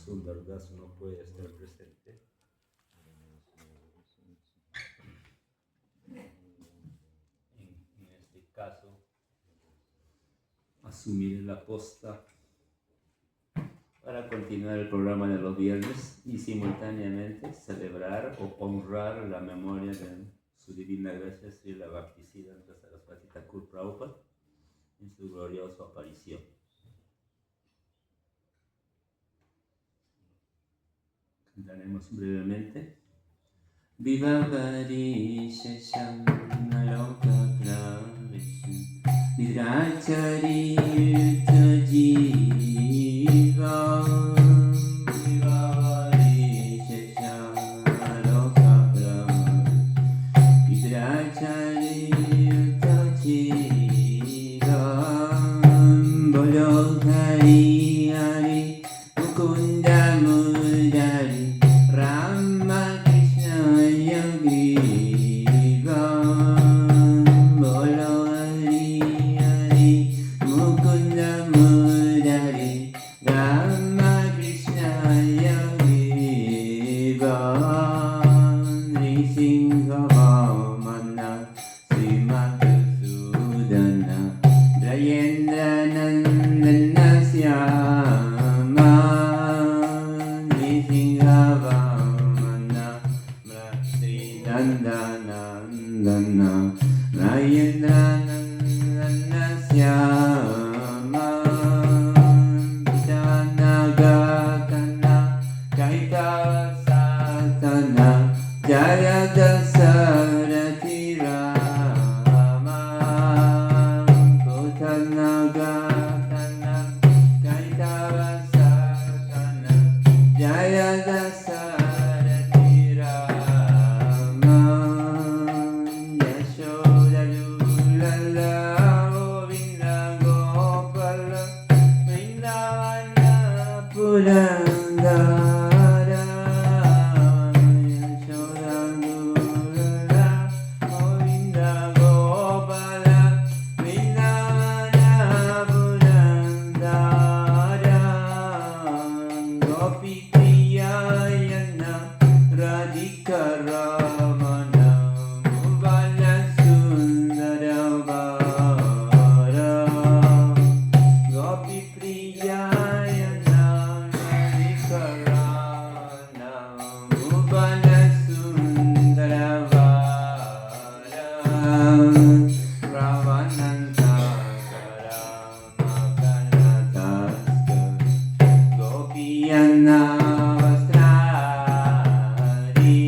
Sundardas no puede estar presente. En este caso, asumir la posta para continuar el programa de los viernes y simultáneamente celebrar o honrar la memoria de su divina gracia Srila Bhaktisiddhanta Saraswati Thakur Prabhupada en su gloriosa aparición. Cantaremos brevemente. Vivavari Shesham Naloka Pravesham Vidrachari Jiva Vivavari Shesham Naloka Pravesham Vidrachari Jiva Bolo Hari Hari Mukunda Mudari Rama Krishna Yogi Bolo Hari Hari Mukunda Mudari Rama Krishna Yogi Nrisingha Vamana Srimati Sudana Brayendra Nandana Syama Nrisingha Vamana Sri Nandana Brayendra Nandana Syama Vidanagatana Kaitava Satana Jaya Dasarathi Rama Kotanagatana Kaitava Satana Jaya Dasarathi Rama Yashoda Lulala Govinda Gopala Vrindavana Purandara Yashoda Lulala Govinda Gopala Vrindavana Purandara Gopi Priyayana Radhika Ramana Mubala Sundara Vara Gopi Priyayana Radhika Ramana Mubala Sundara Vara Ravananta Karamakanataska Gopiyana Vastrari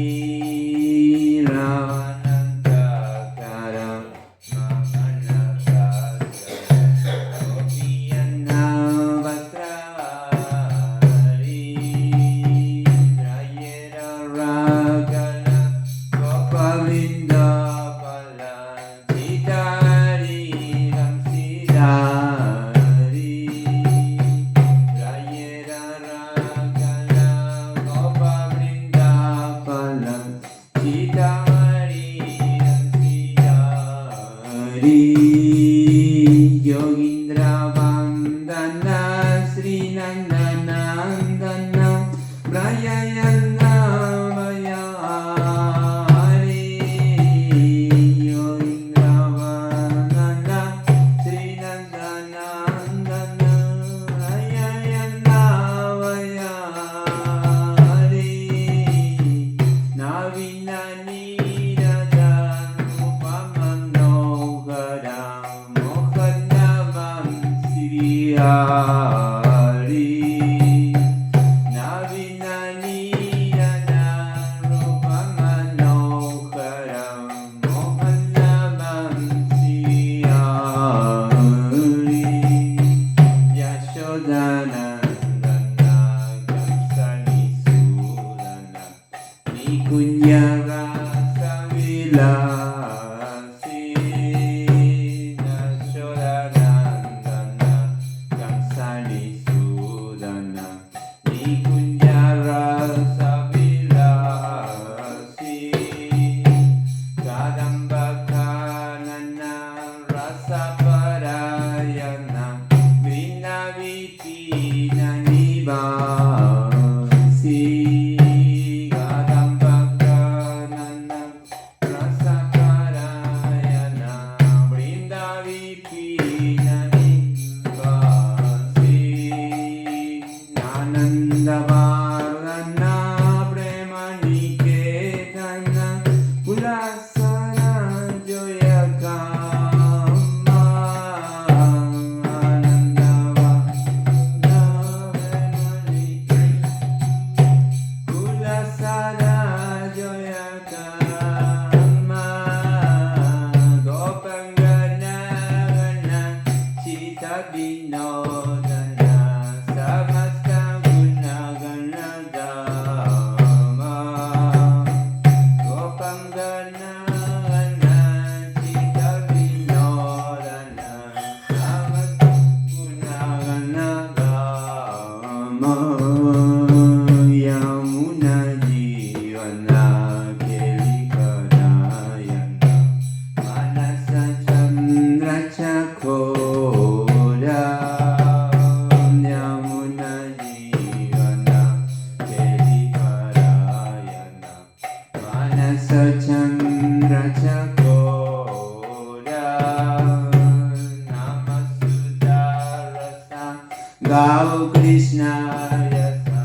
Ravananta Karamakanataska Gopiyana Vastrari Rayera Ragala Gopavinda Pala Chitari Ramsidari Rayera Ragala Gopavinda Pala Chitari Ramsidari Yogindra Vandana Sri Nandanandana Prayayana Vayari Yogindra Vandana Sri Nandanandana Prayayana Vayari Navina Niradan Upamanogaram Mohannavam Siriyari Navina Gau Krishna Yasa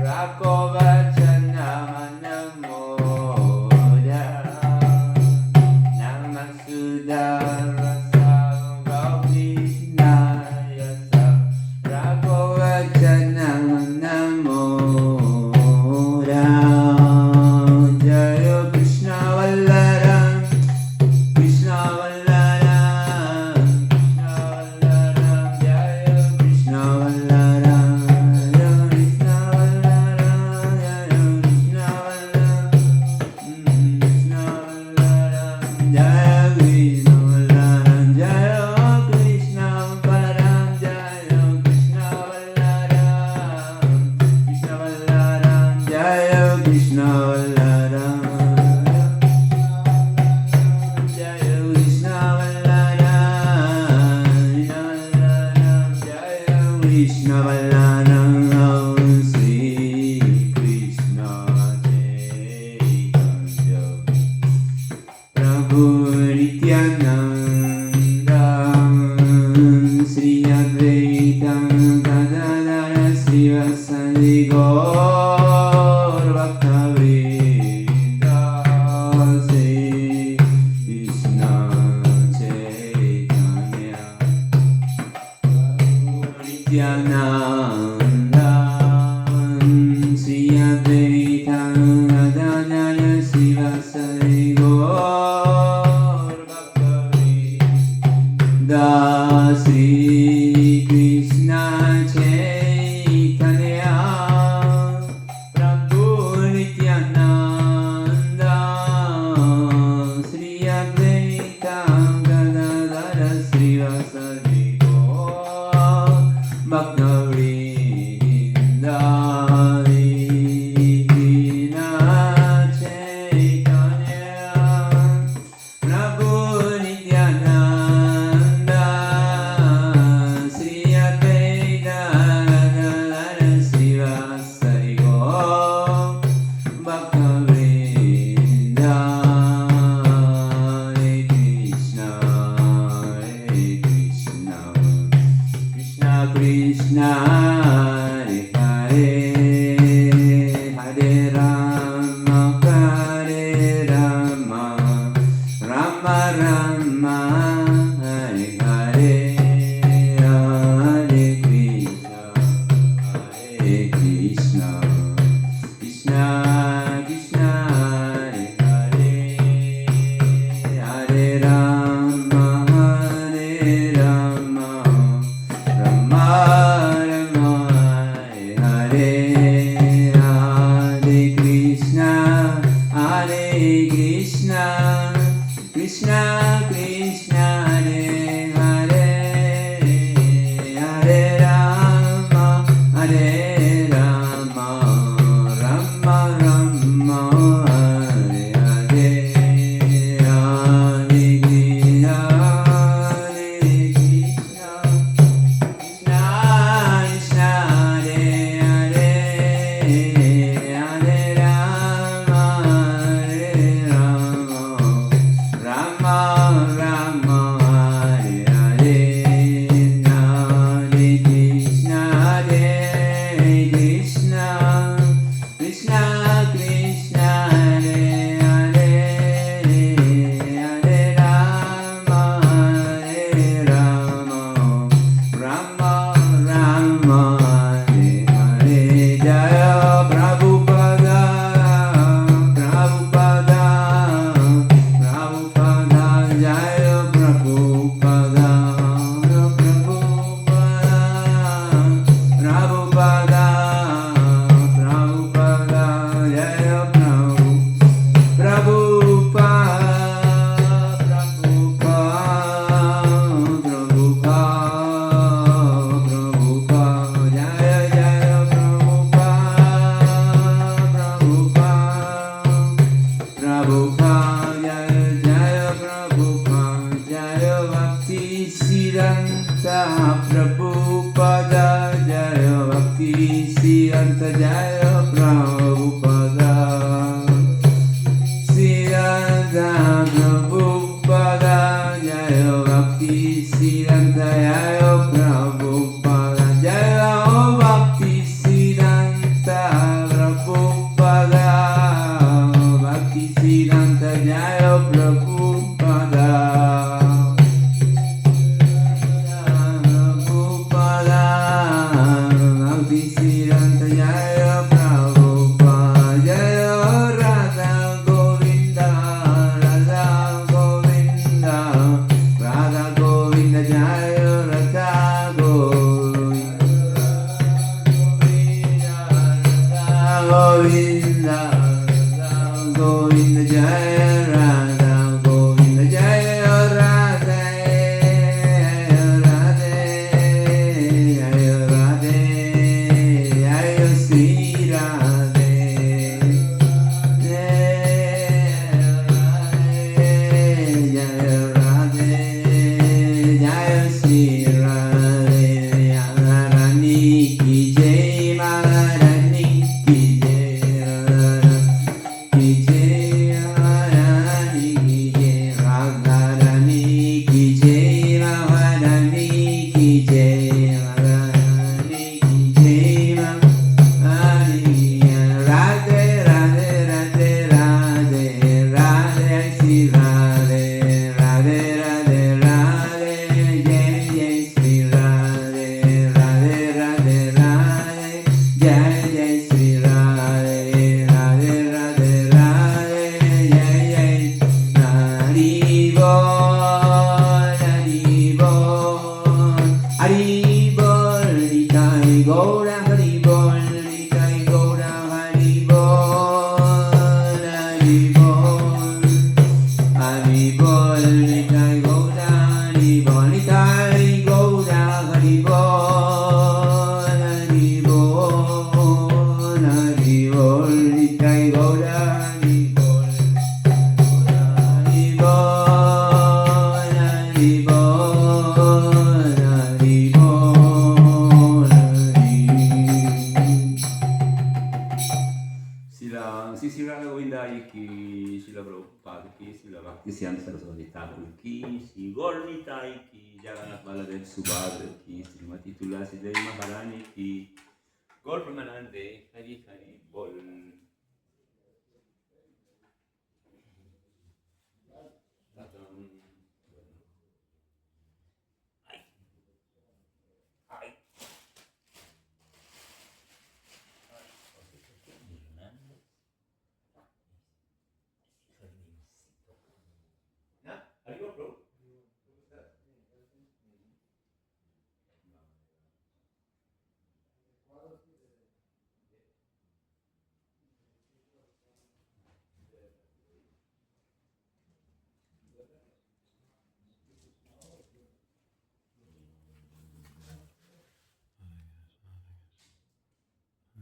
Rakovachana Manamoya Namasudharasa Gau Krishna Yasa Rakovachana Manamoya Jaya Krishna Vallara Krishna Vallara Jaya Krishna Vallara Krishna Vallara Jaya Krishna Vallara Jaya Krishna Vallara Jaya Krishna Vallara Jaya Krishna Vallara Krishna Vallara Jaya Krishna Vallara Jaya Krishna Vallara Jaya Krishna Vallara Sri Krishna Chaitanya Prabhu Nityananda Sri Advaita Gadadara Sri Vasadi Gaur Bhaktavrinda Sri Krishna Chaitanya Nityananda Sri Advaita Gadadara Sri Vasadi Gaur Bhaktavrinda Sri Krishna Chaitanya Prabhu Nityananda Sri Advaita Gadadara Sri Vasadi Gaur Bhaktavrinda Krishna Chaitanya Prabhu Nityananda Sri Advaita Gadadara Sri Vasadi Gaur Bhaktavrinda Hare Krishna Krishna Krishna Hare Hare Hare Rama Hare Rama Rama Rama Hare Hare Hare Krishna Krishna Krishna Hare Hare Hare Rama Hare Rama Rama Rama Hare Hare Krishna Krishna Krishna Hare Hare Hare Rama Rama Rama Hare Hare Hare Krishna Krishna Krishna Hare Hare Siddhanta Jaya Prabhupada Siddhanta Prabhupada Jaya Bhakti Siddhanta Jaya Prabhupada Jaya Bhakti Siddhanta Prabhupada Bhakti Siddhanta Jaya Prabhupada Siddhanta Jaya Prabhupada Jaya Radha Govinda Radha Govinda Radha Govinda Jaya Radha Govinda Govinda Radha Govinda Jaya Radha Govinda Jaya Radha Radhe Jaya Radhe Jaya Sri Radhe Jaya Radhe Jaya Sri Radhe Radharani ki jai Maharani ki jai Radharani ki jai Radharani ki jai Radharani ki jai Radharani ki jai Radharani Radhe Radhe Radhe Radhe Radhe Sri Radhe Radhe Radhe Radhe Jai Jai Sri Radhe Radhe Radhe Radhe Jai Jai Sri Radhe Radhe Radhe Radhe Jai Jai Hari Bol Hari Bol Hari Bol Nitai Gaura Hari Bol Nitai Gaura Hari Bol Hari Bol Hari Bol Nitai Gaura Hari Bol Nitai Gaura Hari Bol Hari Bol Hari Bol Nitai Gaura Hari Bol Hari Bol Hari Bol Hari Bol Sila Sila Govinda ki Sila Prabhupada ki Sila Bhakti Siddhanta Saraswati Thakur ki Sri Gaurnitai ki Jagannath Baladev Subhadra ki Srimati Tulasi Devi Maharani ki Gaur Premanande Hari Hari Bol.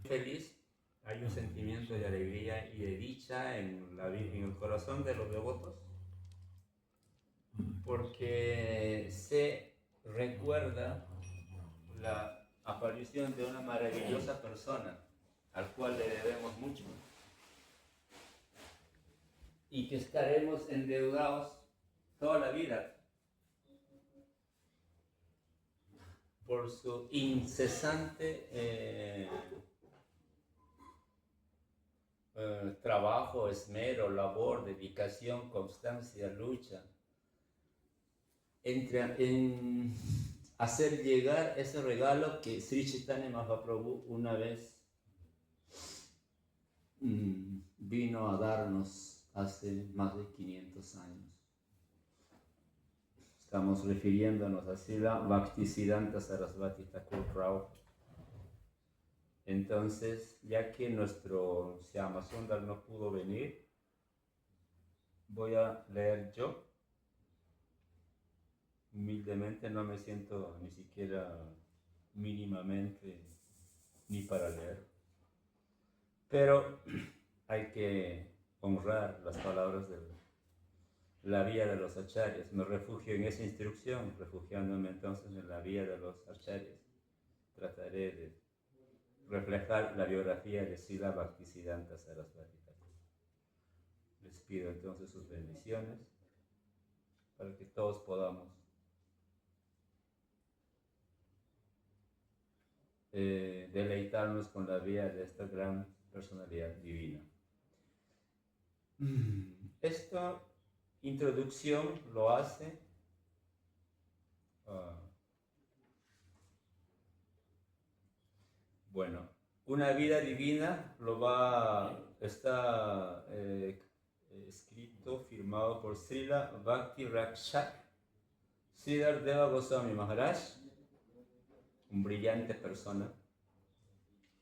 Feliz, hay un sentimiento de alegría y de dicha en el corazón de los devotos, porque se recuerda la aparición de una maravillosa persona al cual le debemos mucho y que estaremos endeudados toda la vida por su incesante trabajo, esmero, labor, dedicación, constancia, lucha en hacer llegar ese regalo que Sri Chaitanya Mahaprabhu una vez vino a darnos hace más de 500 años. Estamos refiriéndonos a Srila Bhaktisiddhanta Saraswati Thakur Rao. Entonces, ya que nuestro Syama Sundar no pudo venir, voy a leer yo. Humildemente no me siento ni siquiera mínimamente ni para leer. Pero hay que honrar las palabras de la vía de los acharyas. Me refugio en esa instrucción, refugiándome entonces en la vía de los acharyas. Trataré de reflejar la biografía de Srila Bhaktisiddhanta Sarasvati Thakur. Les pido entonces sus bendiciones para que todos podamos deleitarnos con la vida de esta gran personalidad divina. Esta introducción lo hace bueno, una vida divina está escrito, firmado por Srila Bhakti Rakshak Siddhardeva Goswami Maharaj, un brillante persona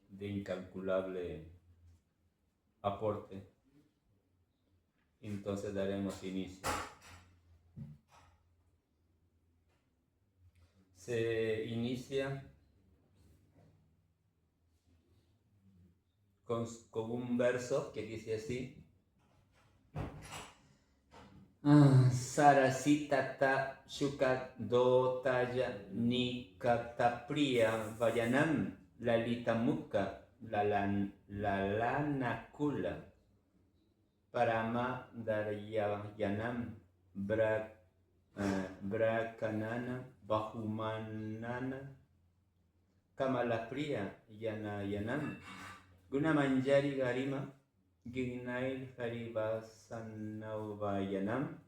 de incalculable aporte. Entonces daremos inicio. Se inicia con un verso que dice así: Sarasitata Shukat Dotaya Nikatapriya Vayanam Lalita Mukha Lalanakula Parama Daryayanam Brakanana Bahumanana Kamalapriya Yanayanam Gunamanjari Garima Gignail Harivasanauvayanam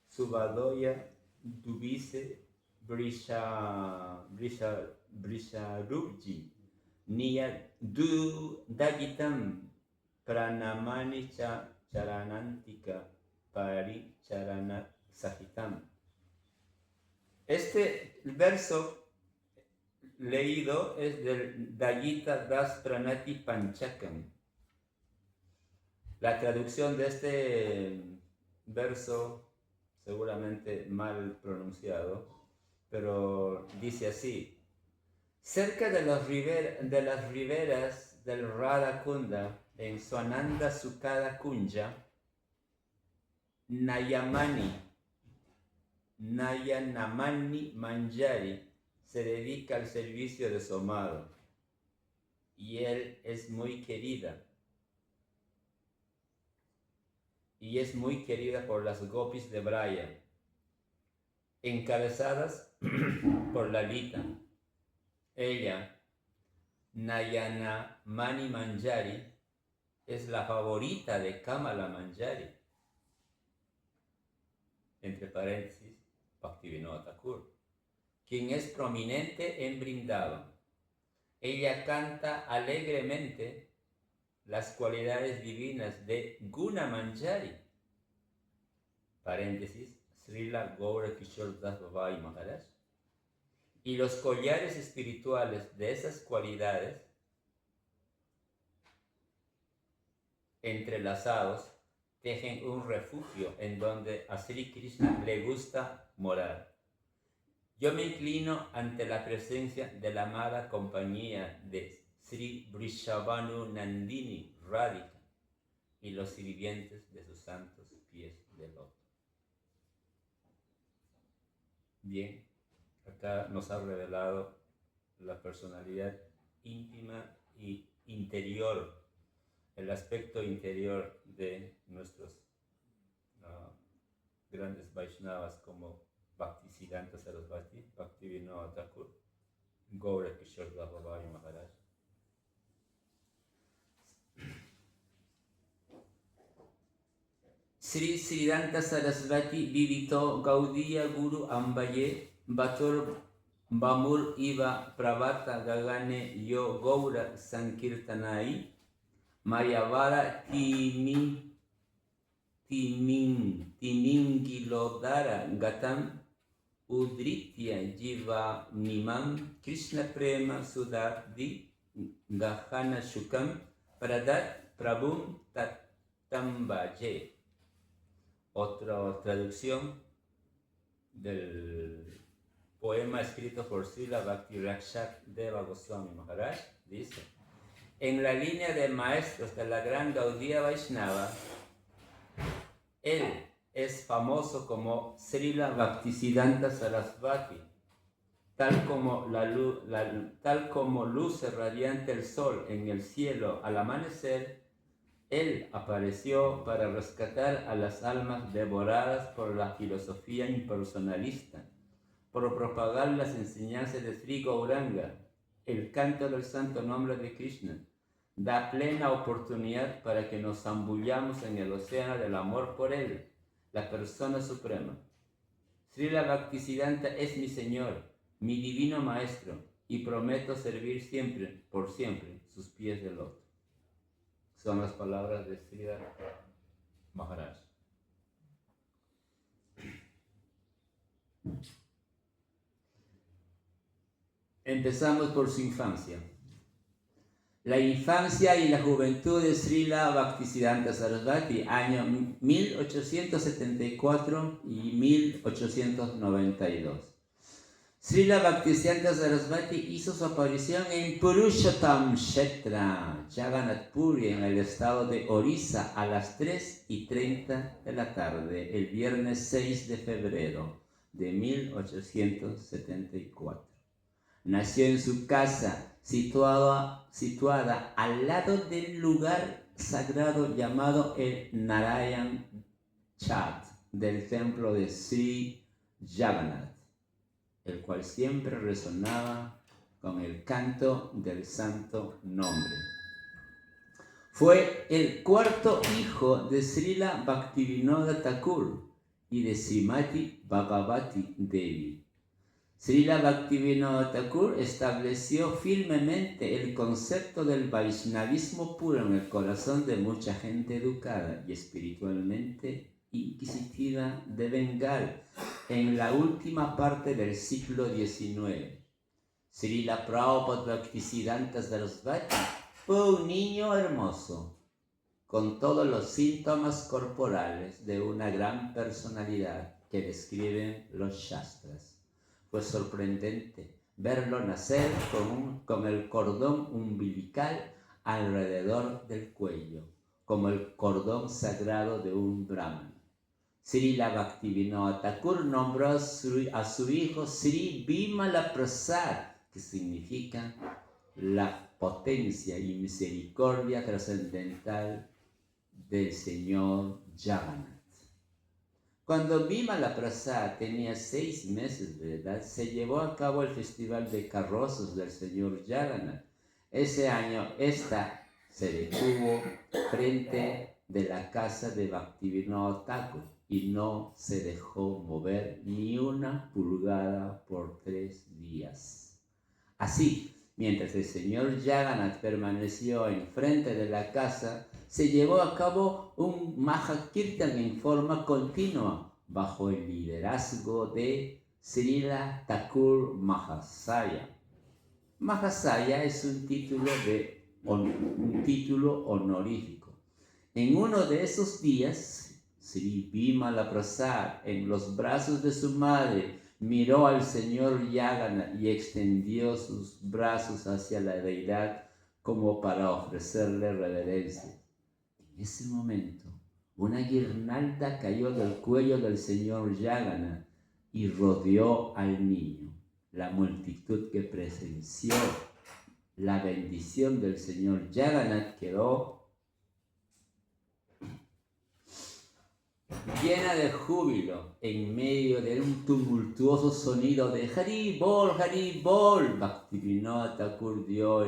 Subadoya Dubise Brisharubji Niya Du Dagitam Pranamani Charanantika Paricharana Sahitam. Este verso leído es del Dagita Das Pranati Panchakam. La traducción de este verso, seguramente mal pronunciado, pero dice así: cerca de las riberas del Radha Kunda, en Swananda Sukada Kunja, Nayanamani Manjari se dedica al servicio de su amado, y él es muy querida. Y es muy querida por las gopis de Braya, encabezadas por Lalita. Ella, Nayana Mani Manjari, es la favorita de Kamala Manjari, entre paréntesis, Bhaktivinoda Thakur, quien es prominente en Vrindavan. Ella canta alegremente las cualidades divinas de Guna Manjari, paréntesis, Srila Gaura Kishore Das Babai Maharaj, y los collares espirituales de esas cualidades entrelazados tejen un refugio en donde a Sri Krishna le gusta morar. Yo me inclino ante la presencia de la amada compañía de Sri Vrishabhanu Nandini Radhika y los sirvientes de sus santos pies de loto. Bien, acá nos ha revelado la personalidad íntima y interior, el aspecto interior de nuestros grandes Vaishnavas como Bhaktisiddhanta Sarasvati, Bhaktivinoda Thakur, Gaura Kishore Das Babai Maharaj. Sri Siddhanta Sarasvati Vivito Gaudiya Guru Ambaye Batur Bamur Iva Pravata Gagane Yo Gaura Sankirtanai Mayavara Tiningilodara Gatam Udritya Jiva Nimam Krishna Prema Sudabdi Gahana Shukam Pradat Prabhum Tatambaje. Otra traducción del poema escrito por Srila Bhakti Rakshak Deva Goswami Maharaj dice: en la línea de maestros de la gran Gaudiya Vaishnava, él es famoso como Srila Bhaktisiddhanta Sarasvati, tal como luce radiante el sol en el cielo al amanecer, Él apareció para rescatar a las almas devoradas por la filosofía impersonalista, por propagar las enseñanzas de Sri Gauranga, el canto del santo nombre de Krishna. Da plena oportunidad para que nos zambullamos en el océano del amor por Él, la persona suprema. Srila Bhaktisiddhanta es mi Señor, mi divino Maestro, y prometo servir siempre, por siempre, sus pies de loto. Son las palabras de Srila Maharaj. Empezamos por su infancia. La infancia y la juventud de Srila Bhaktisiddhanta Sarasvati, año 1874 y 1892. Srila Bhaktisiddhanta Sarasvati hizo su aparición en Purushottam Kshetra, Jagannath Puri, en el estado de Orissa, a las 3:30 de la tarde, el viernes 6 de febrero de 1874. Nació en su casa, situada al lado del lugar sagrado llamado el Narayan Chat del templo de Sri Jagannath, el cual siempre resonaba con el canto del santo nombre. Fue el cuarto hijo de Srila Bhaktivinoda Thakur y de Srimati Bhagavati Devi. Srila Bhaktivinoda Thakur estableció firmemente el concepto del Vaishnavismo puro en el corazón de mucha gente educada y espiritualmente inquisitiva de Bengal en la última parte del siglo XIX. Srila Prabhupada Bhaktisiddhanta Sarasvati fue un niño hermoso, con todos los síntomas corporales de una gran personalidad que describen los Shastras. Fue sorprendente verlo nacer con el cordón umbilical alrededor del cuello, como el cordón sagrado de un brahman. Srila Bhaktivinoda Thakur nombró a su hijo Sri Bimala Prasad, que significa la potencia y misericordia trascendental del Señor Jagannath. Cuando Bimala Prasad tenía 6 meses de edad, se llevó a cabo el festival de carrozas del Señor Jagannath. Ese año, esta se detuvo frente de la casa de Bhaktivinoda Thakur y no se dejó mover ni una pulgada por 3 días. Así, mientras el Señor Jagannath permaneció enfrente de la casa, se llevó a cabo un Mahakirtan en forma continua bajo el liderazgo de Srila Thakur Mahasaya. Mahasaya es un título honorífico. En uno de esos días, Sri Bimala Prasad, en los brazos de su madre, miró al Señor Jagannath y extendió sus brazos hacia la deidad como para ofrecerle reverencia. En ese momento, una guirnalda cayó del cuello del Señor Jagannath y rodeó al niño. La multitud que presenció la bendición del Señor Jagannath quedó llena de júbilo en medio de un tumultuoso sonido de Hari Bol, Hari Bol. Bhaktivinoda Thakur dio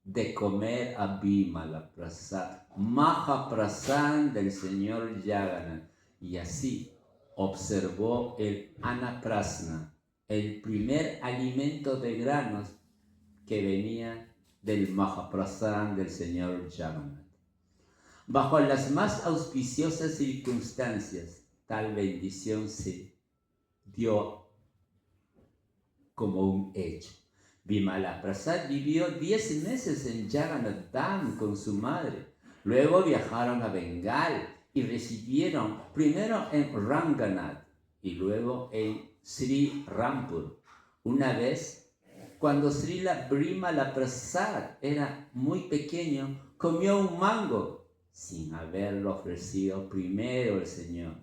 de comer a Bimala Prasad, Mahaprasad del Señor Jagannath, y así observó el Anaprasna, el primer alimento de granos que venía del Mahaprasad del Señor Jagannath. Bajo las más auspiciosas circunstancias, tal bendición se dio como un hecho. Bimala Prasad vivió 10 meses en Jagannath Dham con su madre. Luego viajaron a Bengal y residieron primero en Ranganath y luego en Sri Rampur. Una vez, cuando Srila Bimala Prasad era muy pequeño, comió un mango sin haberlo ofrecido primero el Señor.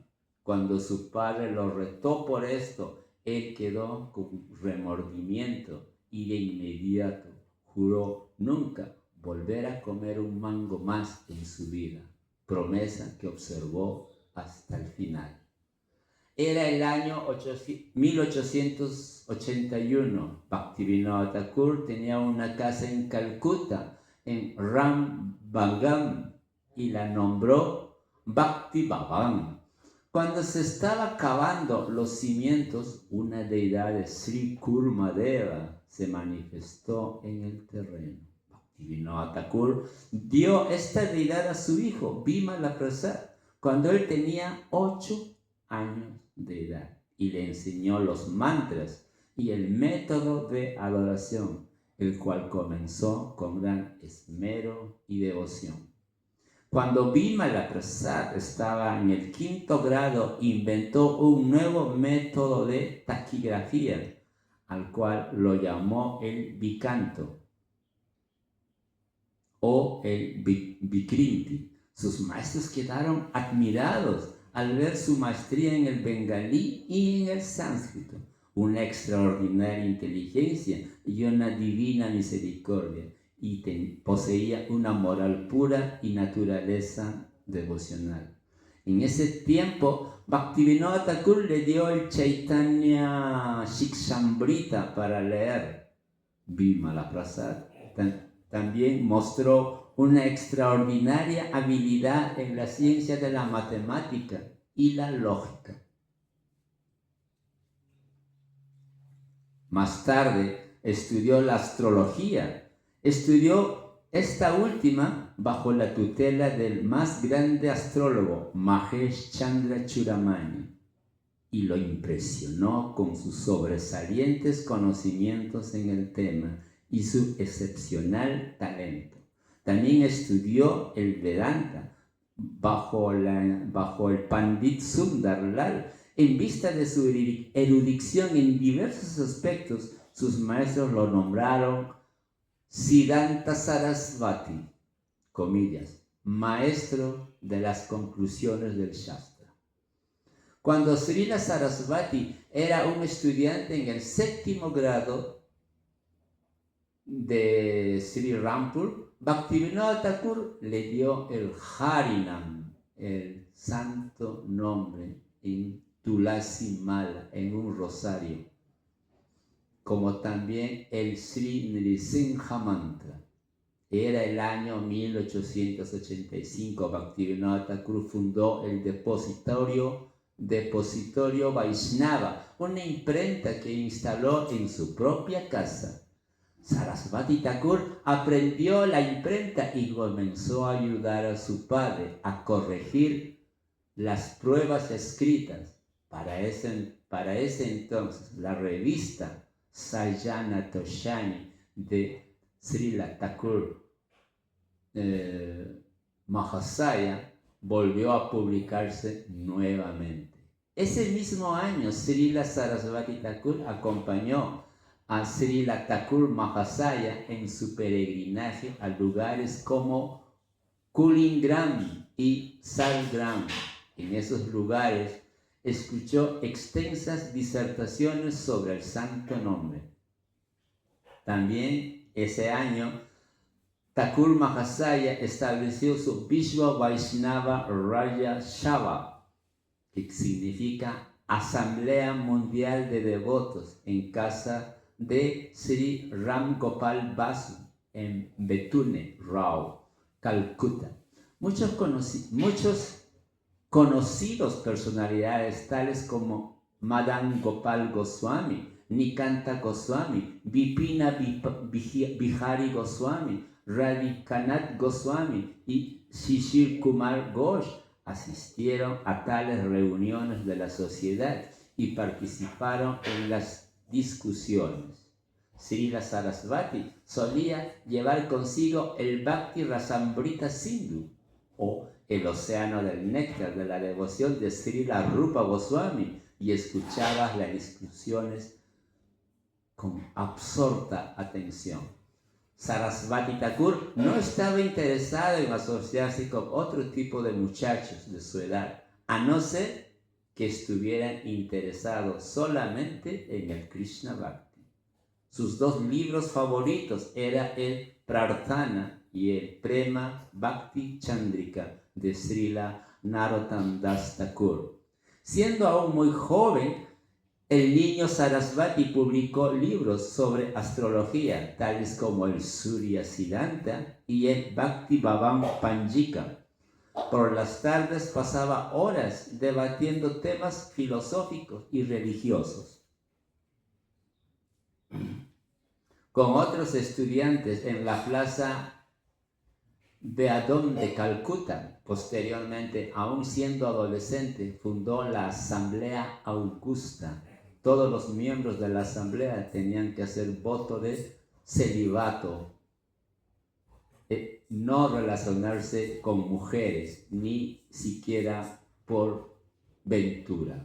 Cuando su padre lo retó por esto, él quedó con remordimiento y de inmediato juró nunca volver a comer un mango más en su vida, promesa que observó hasta el final. Era el año 1881. Bhaktivinoda Thakur tenía una casa en Calcuta, en Rambagam, y la nombró Bhakti Bhavan. Cuando se estaba cavando los cimientos, una deidad de Sri Kurmadeva se manifestó en el terreno. Bhaktivinoda Thakur dio esta deidad a su hijo, Bimala Prasad, cuando él tenía 8 años de edad, y le enseñó los mantras y el método de adoración, el cual comenzó con gran esmero y devoción. Cuando Bimala Prasad estaba en el 5º grado, inventó un nuevo método de taquigrafía, al cual lo llamó el bicanto o el bikrinti. Sus maestros quedaron admirados al ver su maestría en el bengalí y en el sánscrito, una extraordinaria inteligencia y una divina misericordia, y poseía una moral pura y naturaleza devocional. En ese tiempo, Bhaktivinoda Thakur le dio el Chaitanya Shikshambrita para leer. Bimala Prasad también mostró una extraordinaria habilidad en la ciencia de la matemática y la lógica. Más tarde estudió la astrología. Estudió esta última bajo la tutela del más grande astrólogo, Mahesh Chandra Churamani, y lo impresionó con sus sobresalientes conocimientos en el tema y su excepcional talento. También estudió el Vedanta bajo el Pandit Sundarlal. En vista de su erudición en diversos aspectos, sus maestros lo nombraron Siddhanta Sarasvati, comillas, maestro de las conclusiones del Shastra. Cuando Srila Sarasvati era un estudiante en el 7º grado de Sri Rampur, Bhaktivinoda Thakur le dio el Harinam, el santo nombre, en Tulasi Mala, en un rosario, como también el Sri Nrisingha Mantra. Era el año 1885. Bhaktivinoda Thakur fundó el Depositorio Vaishnava, una imprenta que instaló en su propia casa. Sarasvati Thakur aprendió la imprenta y comenzó a ayudar a su padre a corregir las pruebas escritas. Para ese entonces, la revista Sajjana Toshani de Srila Thakur Mahasaya volvió a publicarse nuevamente. Ese mismo año, Srila Sarasvati Thakur acompañó a Srila Thakur Mahasaya en su peregrinaje a lugares como Kulingram y Salgram. En esos lugares escuchó extensas disertaciones sobre el santo nombre. También ese año, Thakur Mahasaya estableció su Vishwa Vaishnava Raya Sabha, que significa Asamblea Mundial de Devotos, en casa de Sri Ram Gopal Basu, en Betune, Rao, Calcuta. Muchos conocidos personalidades tales como Madan Gopal Goswami, Nikanta Goswami, Vipina Bihari Goswami, Radhikanath Goswami y Shishir Kumar Ghosh asistieron a tales reuniones de la sociedad y participaron en las discusiones. Srila Sarasvati solía llevar consigo el Bhakti Rasamrita Sindhu, o el océano del néctar de la devoción de Srila Rupa Goswami, y escuchaba las discusiones con absorta atención. Sarasvati Thakur no estaba interesado en asociarse con otro tipo de muchachos de su edad, a no ser que estuvieran interesados solamente en el Krishna Bhakti. Sus dos libros favoritos eran el Prarthana y el Prema Bhakti Chandrika de Srila Narottam Das Thakur. Siendo aún muy joven, el niño Sarasvati publicó libros sobre astrología, tales como el Surya Siddhanta y el Bhakti Bhavan Panjika. Por las tardes pasaba horas debatiendo temas filosóficos y religiosos con otros estudiantes en la plaza Beadon de Calcuta. Posteriormente, aún siendo adolescente, fundó la Asamblea Augusta. Todos los miembros de la asamblea tenían que hacer voto de celibato, no relacionarse con mujeres, ni siquiera por ventura.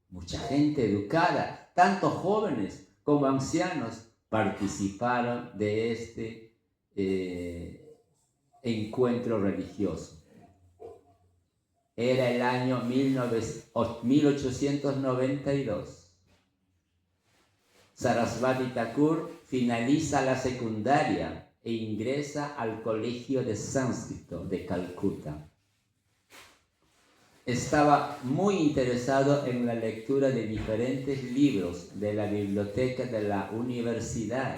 Mucha gente educada, tanto jóvenes como ancianos, participaron de este encuentro religioso. Era el año 1892. Sarasvati Thakur finaliza la secundaria e ingresa al Colegio de Sánscrito de Calcuta. Estaba muy interesado en la lectura de diferentes libros de la biblioteca de la universidad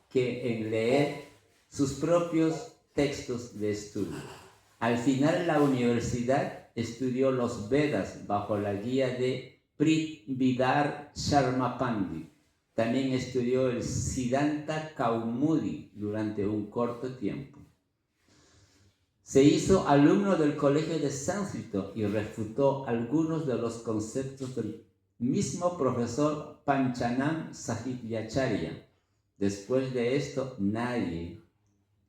que en leer sus propios textos de estudio. Al final de la universidad estudió los Vedas bajo la guía de Prithvidhar Sharma Pandit. También estudió el Siddhanta Kaumudi durante un corto tiempo. Se hizo alumno del Colegio de Sánscrito y refutó algunos de los conceptos del mismo profesor Panchanam Sahityacharya. Después de esto, nadie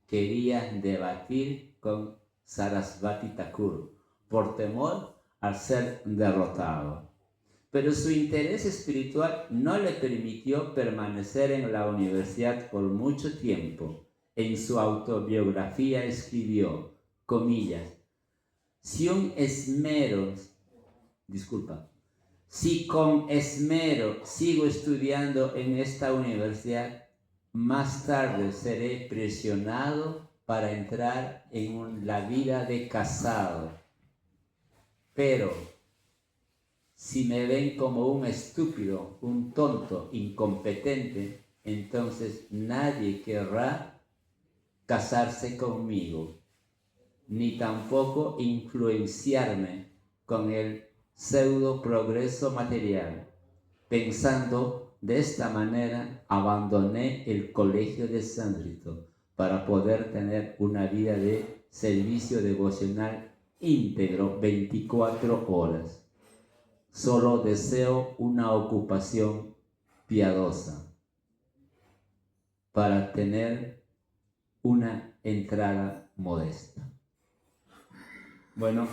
quería debatir con Sarasvati Thakur por temor a ser derrotado. Pero su interés espiritual no le permitió permanecer en la universidad por mucho tiempo. En su autobiografía escribió, comillas, si con esmero sigo estudiando en esta universidad, más tarde seré presionado para entrar en la vida de casado. Pero si me ven como un estúpido, un tonto, incompetente, entonces nadie querrá casarse conmigo, ni tampoco influenciarme con el pseudo progreso material. Pensando de esta manera, abandoné el colegio de sánscrito para poder tener una vida de servicio devocional íntegro 24 horas. Solo deseo una ocupación piadosa para tener una entrada modesta. Bueno,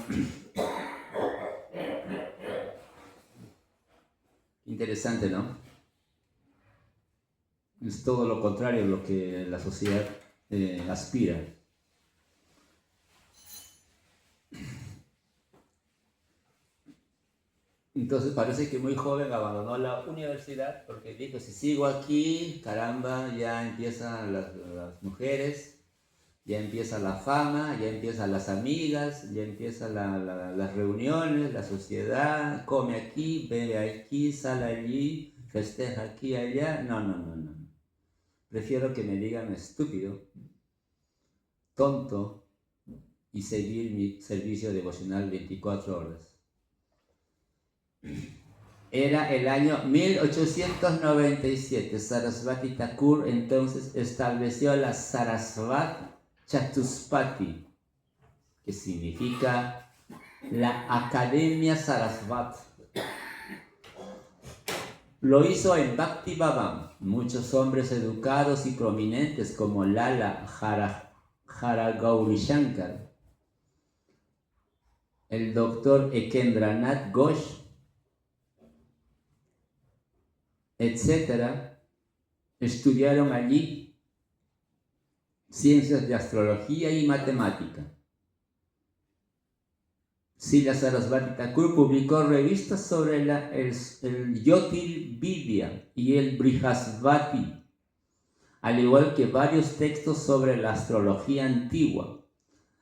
interesante, ¿no? Es todo lo contrario a lo que la sociedad aspira. Entonces parece que muy joven abandonó la universidad porque dijo, si sigo aquí, caramba, ya empiezan las mujeres, ya empieza la fama, ya empiezan las amigas, ya empiezan las reuniones, la sociedad, come aquí, bebe aquí, sale allí, festeja aquí, allá. No. Prefiero que me digan estúpido, tonto y seguir mi servicio devocional 24 horas. Era el año 1897. Sarasvati Thakur entonces estableció la Sarasvat Chatuspati, que significa la Academia Sarasvat. Lo hizo en Bhakti Bhavan. Muchos hombres educados y prominentes como Lala Gauri-Shankar, el doctor Ekendranath Ghosh, etc., estudiaron allí ciencias de astrología y matemática. Srila Sarasvati Thakur publicó revistas sobre el Jyotirvidya y el Brihaspati, al igual que varios textos sobre la astrología antigua.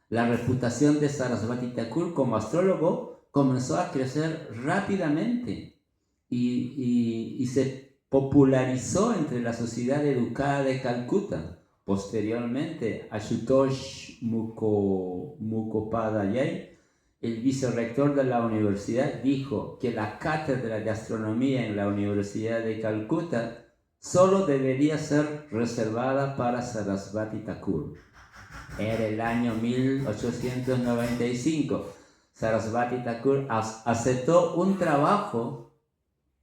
La reputación de Sarasvati Thakur como astrólogo comenzó a crecer rápidamente y se popularizó entre la sociedad educada de Calcuta. Posteriormente, Ashutosh Mukhopadhyay, el vicerrector de la universidad, dijo que la cátedra de astronomía en la Universidad de Calcuta solo debería ser reservada para Sarasvati Thakur. Era el año 1895. Sarasvati Thakur aceptó un trabajo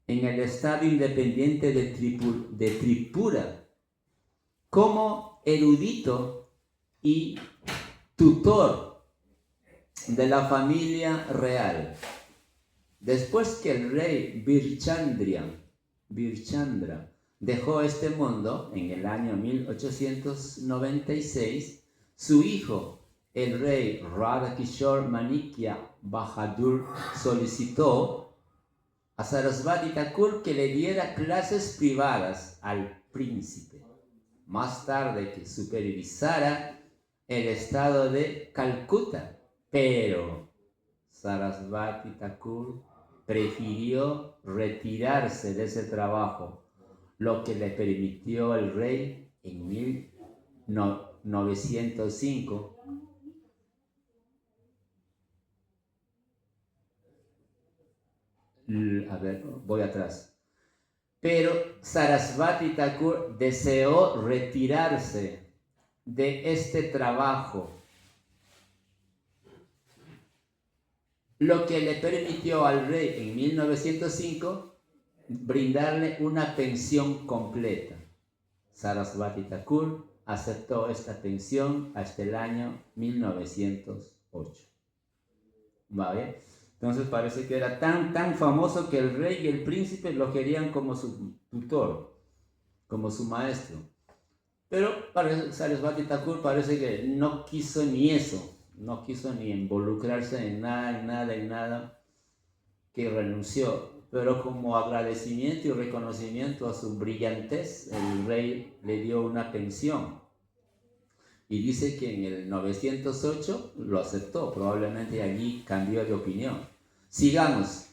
en el estado independiente de Tripura como erudito y tutor de la familia real. Después que el rey Birchandra dejó este mundo en el año 1896, su hijo, el rey Radhakishore Manikya Bahadur, solicitó a Sarasvati Thakur que le diera clases privadas al príncipe. Más tarde que supervisara el estado de Calcuta, pero Sarasvati Thakur prefirió retirarse de ese trabajo, lo que le permitió el rey en 1905 voy atrás. Pero Sarasvati Thakur deseó retirarse de este trabajo, lo que le permitió al rey en 1905 brindarle una pensión completa. Sarasvati Thakur aceptó esta pensión hasta el año 1908. ¿Vale? Entonces parece que era tan famoso que el rey y el príncipe lo querían como su tutor, como su maestro. Pero Sarasvati Thakur parece que no quiso ni eso, no quiso ni involucrarse en nada, que renunció. Pero como agradecimiento y reconocimiento a su brillantez, el rey le dio una pensión. Y dice que en el 908 lo aceptó, probablemente allí cambió de opinión. Sigamos.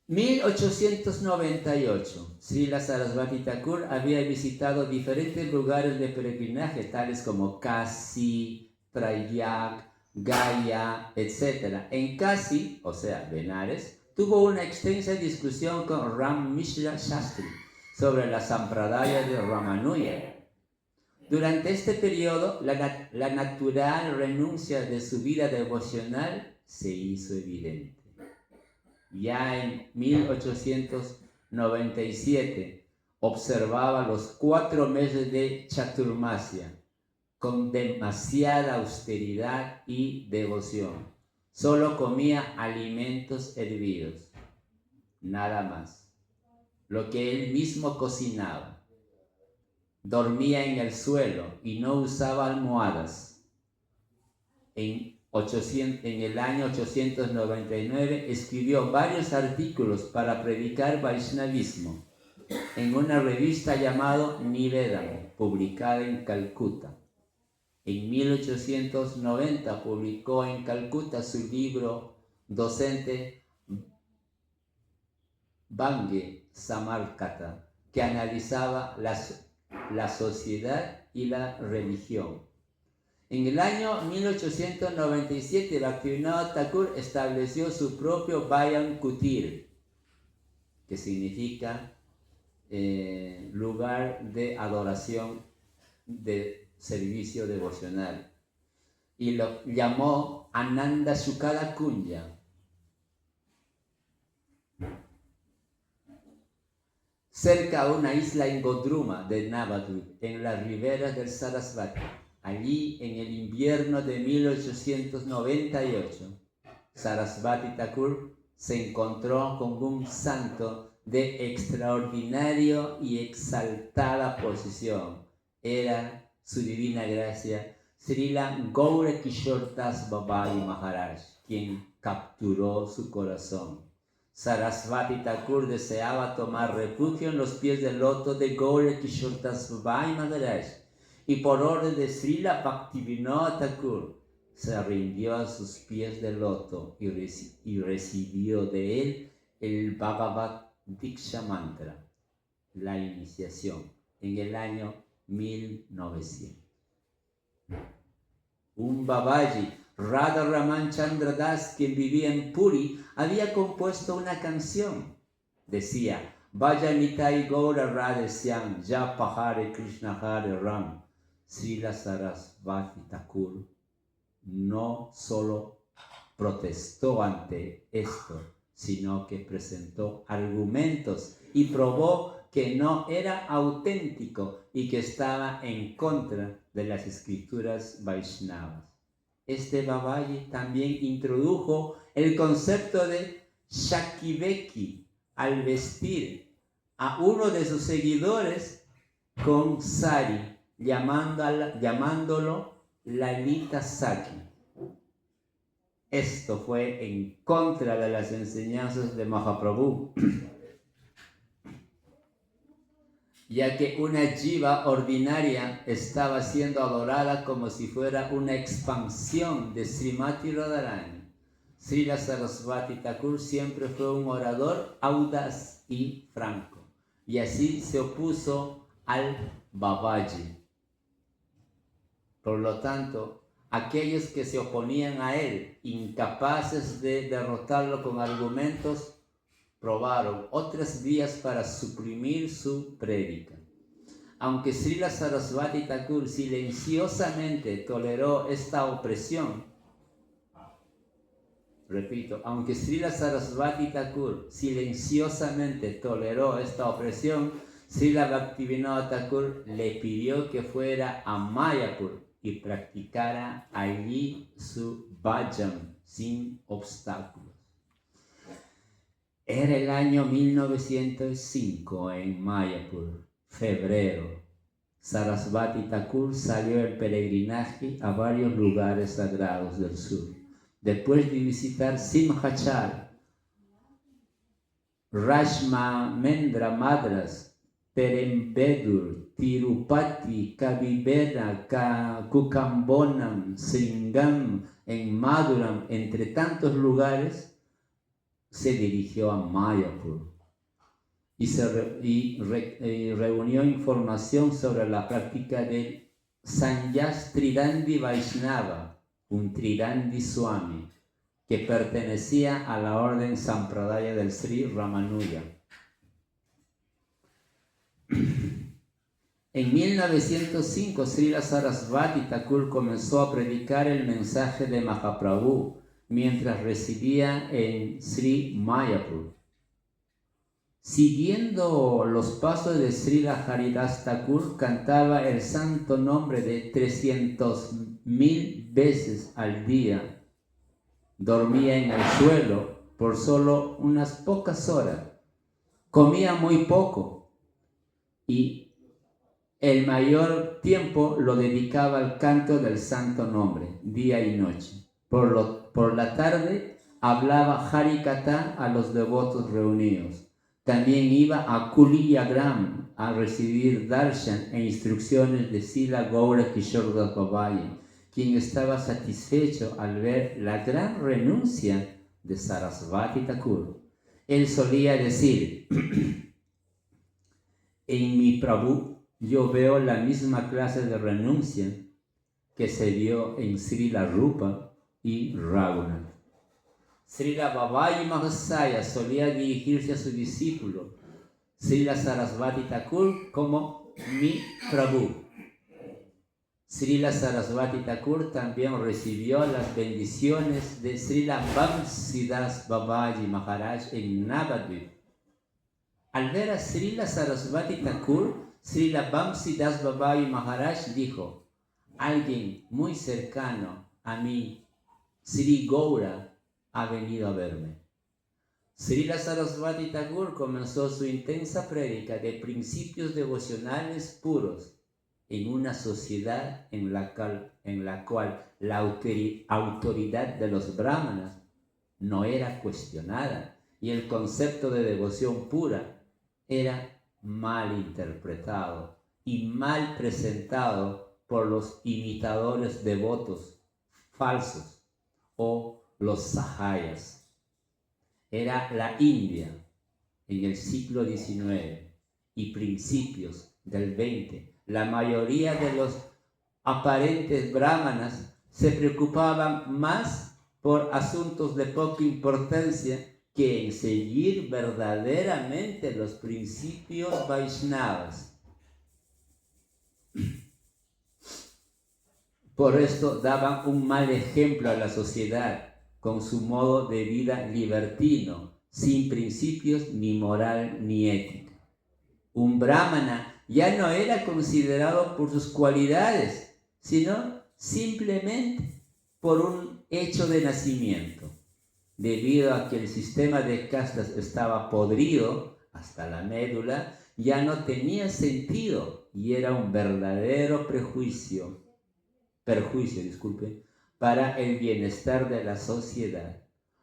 1898, Srila Sarasvati Thakur había visitado diferentes lugares de peregrinaje, tales como Kasi, Prayag, Gaya, etc. En Kasi, o sea, Benares, tuvo una extensa discusión con Ram Mishra Shastri sobre la Sampradaya de Ramanuja. Durante este periodo, la natural renuncia de su vida devocional se hizo evidente. Ya en 1897 observaba los 4 meses de Chaturmasya con demasiada austeridad y devoción. Solo comía alimentos hervidos, nada más, lo que él mismo cocinaba. Dormía en el suelo y no usaba almohadas. En el año 899 escribió varios artículos para predicar Vaishnavismo en una revista llamada Nivedam, publicada en Calcuta. En 1890 publicó en Calcuta su libro docente Bhange Samarkata, que analizaba la sociedad y la religión. En el año 1897, Bhaktivinoda Thakur estableció su propio Vayan Kutir, que significa lugar de adoración, de servicio devocional, y lo llamó Ananda Shukala Kunya. Cerca a una isla en Godruma de Navadvip, en las riberas del Sarasvati. Allí, en el invierno de 1898, Sarasvati Thakur se encontró con un santo de extraordinario y exaltada posición. Era su divina gracia, Srila Gaura Kishore Das Babai Maharaj. quien capturó su corazón. Sarasvati Thakur deseaba tomar refugio en los pies del loto de Gaura Kishore Das Babai Maharaj, y por orden de Srila Bhaktivinoda Thakur se rindió a sus pies del loto y recibió de él el Bhagavad Diksha Mantra, la iniciación, en el año 1900. Un Babaji, Radha Raman Chandra Das, quien vivía en Puri, había compuesto una canción. Decía: Vaya Nitai Gaura Radhesyam, Japa Hare Krishna Hare Ram. Srila Sarasvati Thakur no solo protestó ante esto, sino que presentó argumentos y probó que no era auténtico y que estaba en contra de las escrituras Vaishnavas. Este Babaji también introdujo el concepto de Shakiveki al vestir a uno de sus seguidores con sari, llamándolo Lalita Saki. Esto fue en contra de las enseñanzas de Mahaprabhu, ya que una jiva ordinaria estaba siendo adorada como si fuera una expansión de Srimati Radharani. Srila Sarasvati Thakur siempre fue un orador audaz y franco, y así se opuso al Babaji. Por lo tanto, aquellos que se oponían a él, incapaces de derrotarlo con argumentos, probaron otras vías para suprimir su prédica. Aunque Srila Sarasvati Thakur silenciosamente toleró esta opresión, repito, aunque Srila Sarasvati Thakur silenciosamente toleró esta opresión, Srila Bhaktivinoda Thakur le pidió que fuera a Mayapur y practicara allí su bhajan sin obstáculos. Era el año 1905 en Mayapur, febrero. Sarasvati Thakur salió en peregrinaje a varios lugares sagrados del sur. Después de visitar Simhachal, Rajmamendra Madras, Perembedur, Tirupati, Kaviveda, Kukambonam, Sringam, en Maduram, entre tantos lugares, se dirigió a Mayapur y reunió información sobre la práctica del Sanyas Tridandi Vaishnava, un Tridandi Swami, que pertenecía a la orden Sampradaya del Sri Ramanuja. En 1905, Srila Sarasvati Thakur comenzó a predicar el mensaje de Mahaprabhu mientras residía en Sri Mayapur. Siguiendo los pasos de Srila Haridas Thakur, cantaba el santo nombre de 300,000 veces al día. Dormía en el suelo por solo unas pocas horas. Comía muy poco y el mayor tiempo lo dedicaba al canto del santo nombre, día y noche. Por la tarde hablaba Harikatha a los devotos reunidos. También iba a Kuliyagram a recibir darshan e instrucciones de Srila Gaura Kishore Das Babai, quien estaba satisfecho al ver la gran renuncia de Sarasvati Thakur. Él solía decir: en mi Prabhu yo veo la misma clase de renuncia que se vio en Srila Rupa y Raghunath. Srila Babaji Mahasaya solía dirigirse a su discípulo Srila Sarasvati Thakur como mi Prabhu. Srila Sarasvati Thakur también recibió las bendiciones de Srila Vamsidas Babaji Maharaj en Navadvip. Al ver a Srila Sarasvati Thakur, Srila Vamsidas Babaji Maharaj dijo: alguien muy cercano a mí, Sri Gaura, ha venido a verme. Srila Sarasvati Thakur comenzó su intensa prédica de principios devocionales puros en una sociedad en la cual la autoridad de los brahmanas no era cuestionada y el concepto de devoción pura era mal interpretado y mal presentado por los imitadores devotos falsos o los sahayas. Era la India en el siglo XIX y principios del XX. La mayoría de los aparentes brahmanas se preocupaban más por asuntos de poca importancia que en seguir verdaderamente los principios Vaishnavas. Por esto daban un mal ejemplo a la sociedad con su modo de vida libertino, sin principios ni moral ni ética. Un brahmana ya no era considerado por sus cualidades, sino simplemente por un hecho de nacimiento. Debido a que el sistema de castas estaba podrido hasta la médula, ya no tenía sentido y era un verdadero perjuicio, para el bienestar de la sociedad.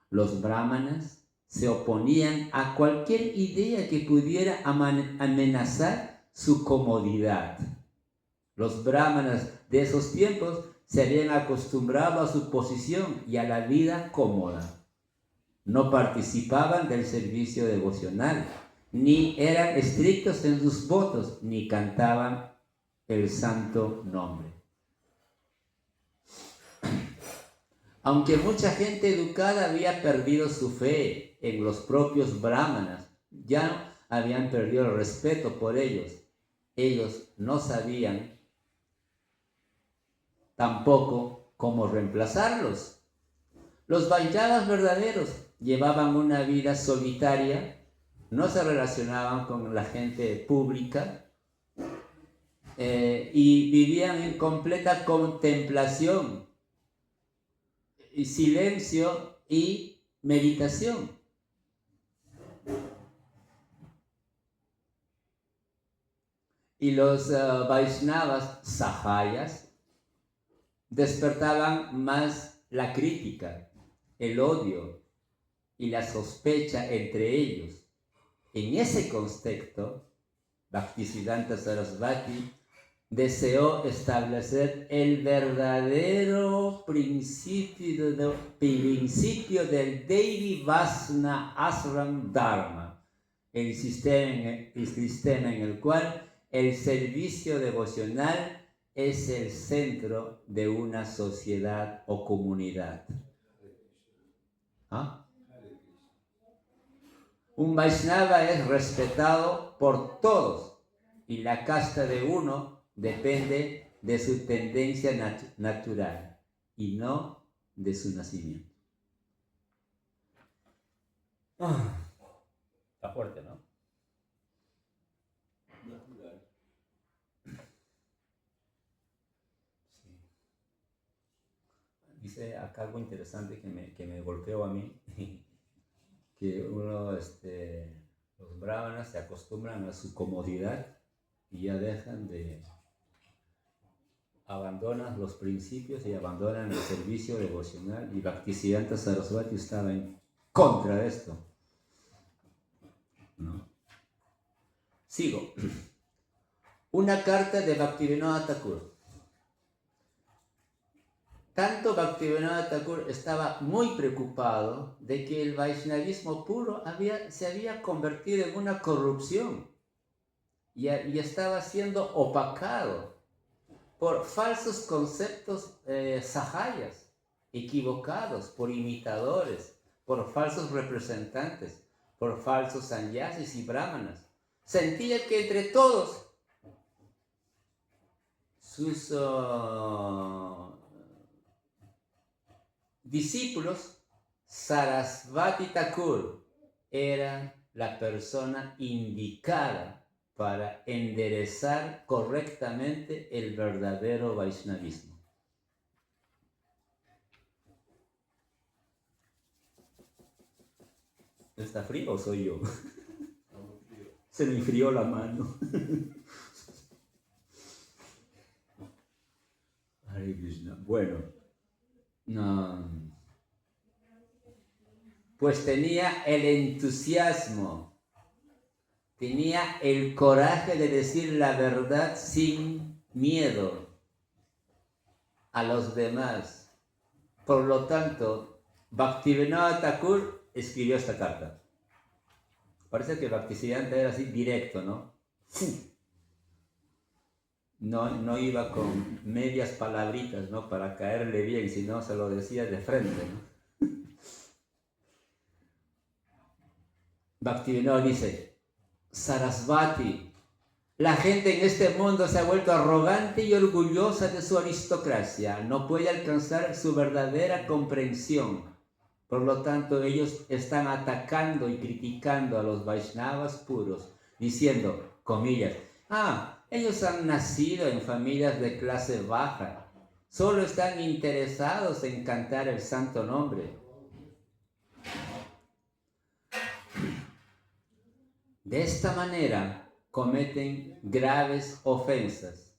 Los brahmanas se oponían a cualquier idea que pudiera amenazar su comodidad. Los brahmanas de esos tiempos se habían acostumbrado a su posición y a la vida cómoda. No participaban del servicio devocional, ni eran estrictos en sus votos, ni cantaban el santo nombre. Aunque mucha gente educada había perdido su fe en los propios brahmanas, ya habían perdido el respeto por ellos. Ellos no sabían tampoco cómo reemplazarlos. Los Vaishnavas verdaderos llevaban una vida solitaria, no se relacionaban con la gente pública y vivían en completa contemplación, y silencio y meditación. Y los Vaishnavas sahayas despertaban más la crítica, el odio y la sospecha entre ellos. En ese contexto, Bhaktisiddhanta Sarasvati deseó establecer el verdadero principio del Devi Vasna Ashram Dharma, el sistema en el cual el servicio devocional es el centro de una sociedad o comunidad. ¿Ah? Un Vaishnava es respetado por todos y la casta de uno depende de su tendencia natural y no de su nacimiento. Está fuerte, ¿no? Natural. Sí. Dice acá algo interesante que me golpeó a mí, que los brahmanas se acostumbran a su comodidad y ya abandonan los principios y abandonan el servicio devocional, y Bhaktisiddhanta Sarasvati estaba en contra de esto, ¿no? Sigo. Una carta de Bhaktivinoda Thakur. Tanto Bhaktivinoda Thakur estaba muy preocupado de que el Vaishnavismo puro se había convertido en una corrupción y estaba siendo opacado por falsos conceptos sahayas, equivocados por imitadores, por falsos representantes, por falsos sannyasis y brahmanas. Sentía que entre todos sus discípulos, Sarasvati Thakur era la persona indicada para enderezar correctamente el verdadero Vaishnavismo. ¿Está frío o soy yo? Se me enfrió la mano. Bueno, pues tenía el entusiasmo, tenía el coraje de decir la verdad sin miedo a los demás. Por lo tanto, Bhaktivinoda Thakur escribió esta carta. Parece que Bhaktisiddhanta era así directo, ¿no? No iba con medias palabritas, ¿no? Para caerle bien, sino se lo decía de frente, ¿no? Bhaktivinoda dice, Sarasvati, la gente en este mundo se ha vuelto arrogante y orgullosa de su aristocracia, no puede alcanzar su verdadera comprensión. Por lo tanto, ellos están atacando y criticando a los Vaishnavas puros, diciendo, comillas, ellos han nacido en familias de clase baja, solo están interesados en cantar el santo nombre. De esta manera cometen graves ofensas.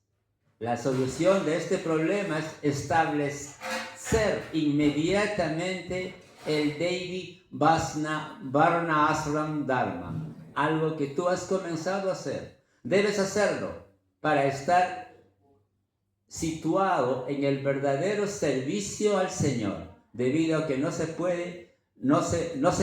La solución de este problema es establecer inmediatamente el Devi Varna Ashram Dharma, algo que tú has comenzado a hacer. Debes hacerlo para estar situado en el verdadero servicio al Señor, debido a que no se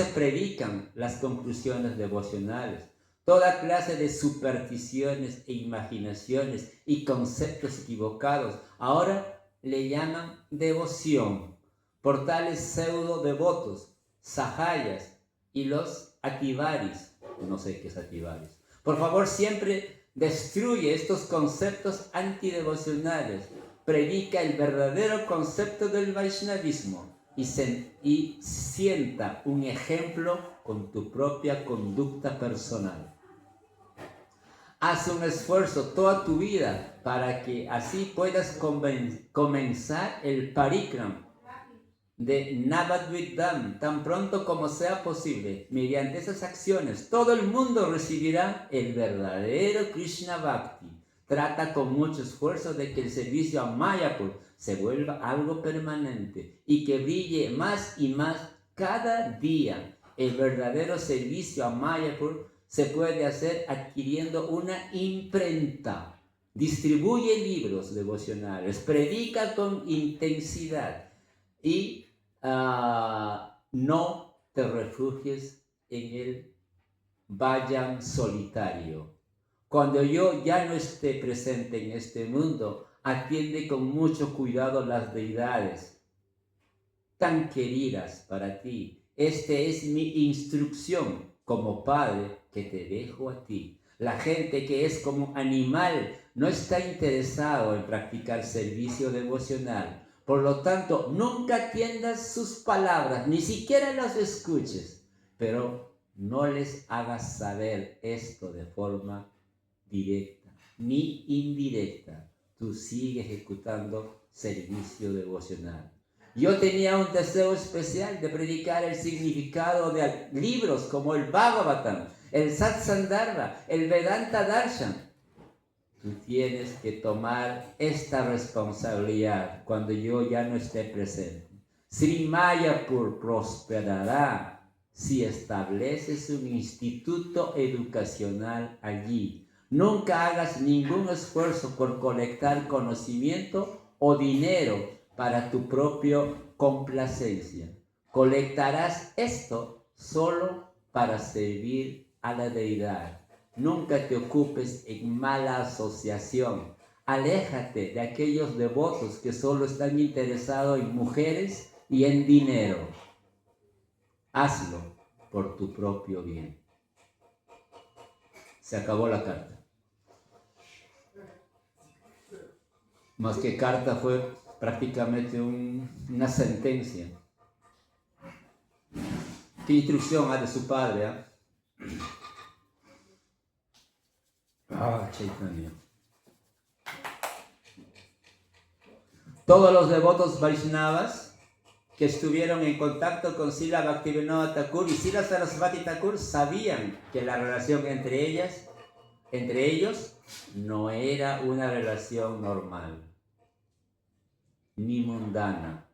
predican las conclusiones devocionales. Toda clase de supersticiones e imaginaciones y conceptos equivocados ahora le llaman devoción por tales pseudo devotos, sahayas y los ativaris. No sé qué es ativaris. Por favor, siempre destruye estos conceptos antidevocionales. Predica el verdadero concepto del Vaishnavismo y sienta un ejemplo con tu propia conducta personal. Haz un esfuerzo toda tu vida para que así puedas comenzar el parikram de Navadvip tan pronto como sea posible. Mediante esas acciones, todo el mundo recibirá el verdadero Krishna Bhakti. Trata con mucho esfuerzo de que el servicio a Mayapur se vuelva algo permanente y que brille más y más cada día. El verdadero servicio a Mayapur se puede hacer adquiriendo una imprenta. Distribuye libros devocionales, predica con intensidad y no te refugies en el vayan solitario. Cuando yo ya no esté presente en este mundo, atiende con mucho cuidado las deidades tan queridas para ti. Esta es mi instrucción como padre que te dejo a ti. La gente que es como animal no está interesado en practicar servicio devocional. Por lo tanto, nunca atiendas sus palabras, ni siquiera las escuches, pero no les hagas saber esto de forma directa ni indirecta. Tú sigue ejecutando servicio devocional. Yo tenía un deseo especial de predicar el significado de libros como el Bhagavatam, el Satsandharma, el Vedanta Darshan. Tú tienes que tomar esta responsabilidad cuando yo ya no esté presente. Sri Mayapur prosperará si estableces un instituto educacional allí. Nunca hagas ningún esfuerzo por colectar conocimiento o dinero para tu propia complacencia. Colectarás esto solo para servir a la deidad. Nunca te ocupes en mala asociación. Aléjate de aquellos devotos que solo están interesados en mujeres y en dinero. Hazlo por tu propio bien. Se acabó la carta. Más que carta fue prácticamente una sentencia. ¿Qué instrucción de su padre? Chaitanya. Todos los devotos Vaishnavas que estuvieron en contacto con Srila Bhaktivinoda Thakur y Srila Sarasvati Thakur sabían que la relación entre ellos no era una relación normal. ni mundana.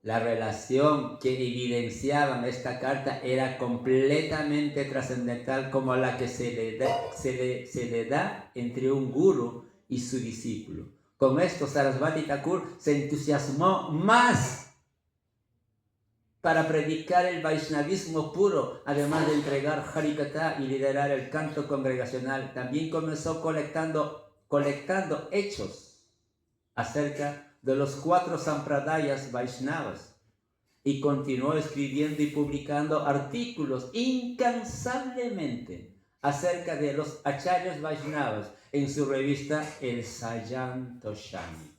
La relación que evidenciaba esta carta era completamente trascendental, como la que se le da entre un guru y su discípulo. Con esto, Sarasvati Thakur se entusiasmó más para predicar el Vaishnavismo puro, además de entregar Harikatha y liderar el canto congregacional. También comenzó colectando hechos acerca de los 4 sampradayas Vaishnavas y continuó escribiendo y publicando artículos incansablemente acerca de los acharyas Vaishnavas en su revista El Sayantoshami.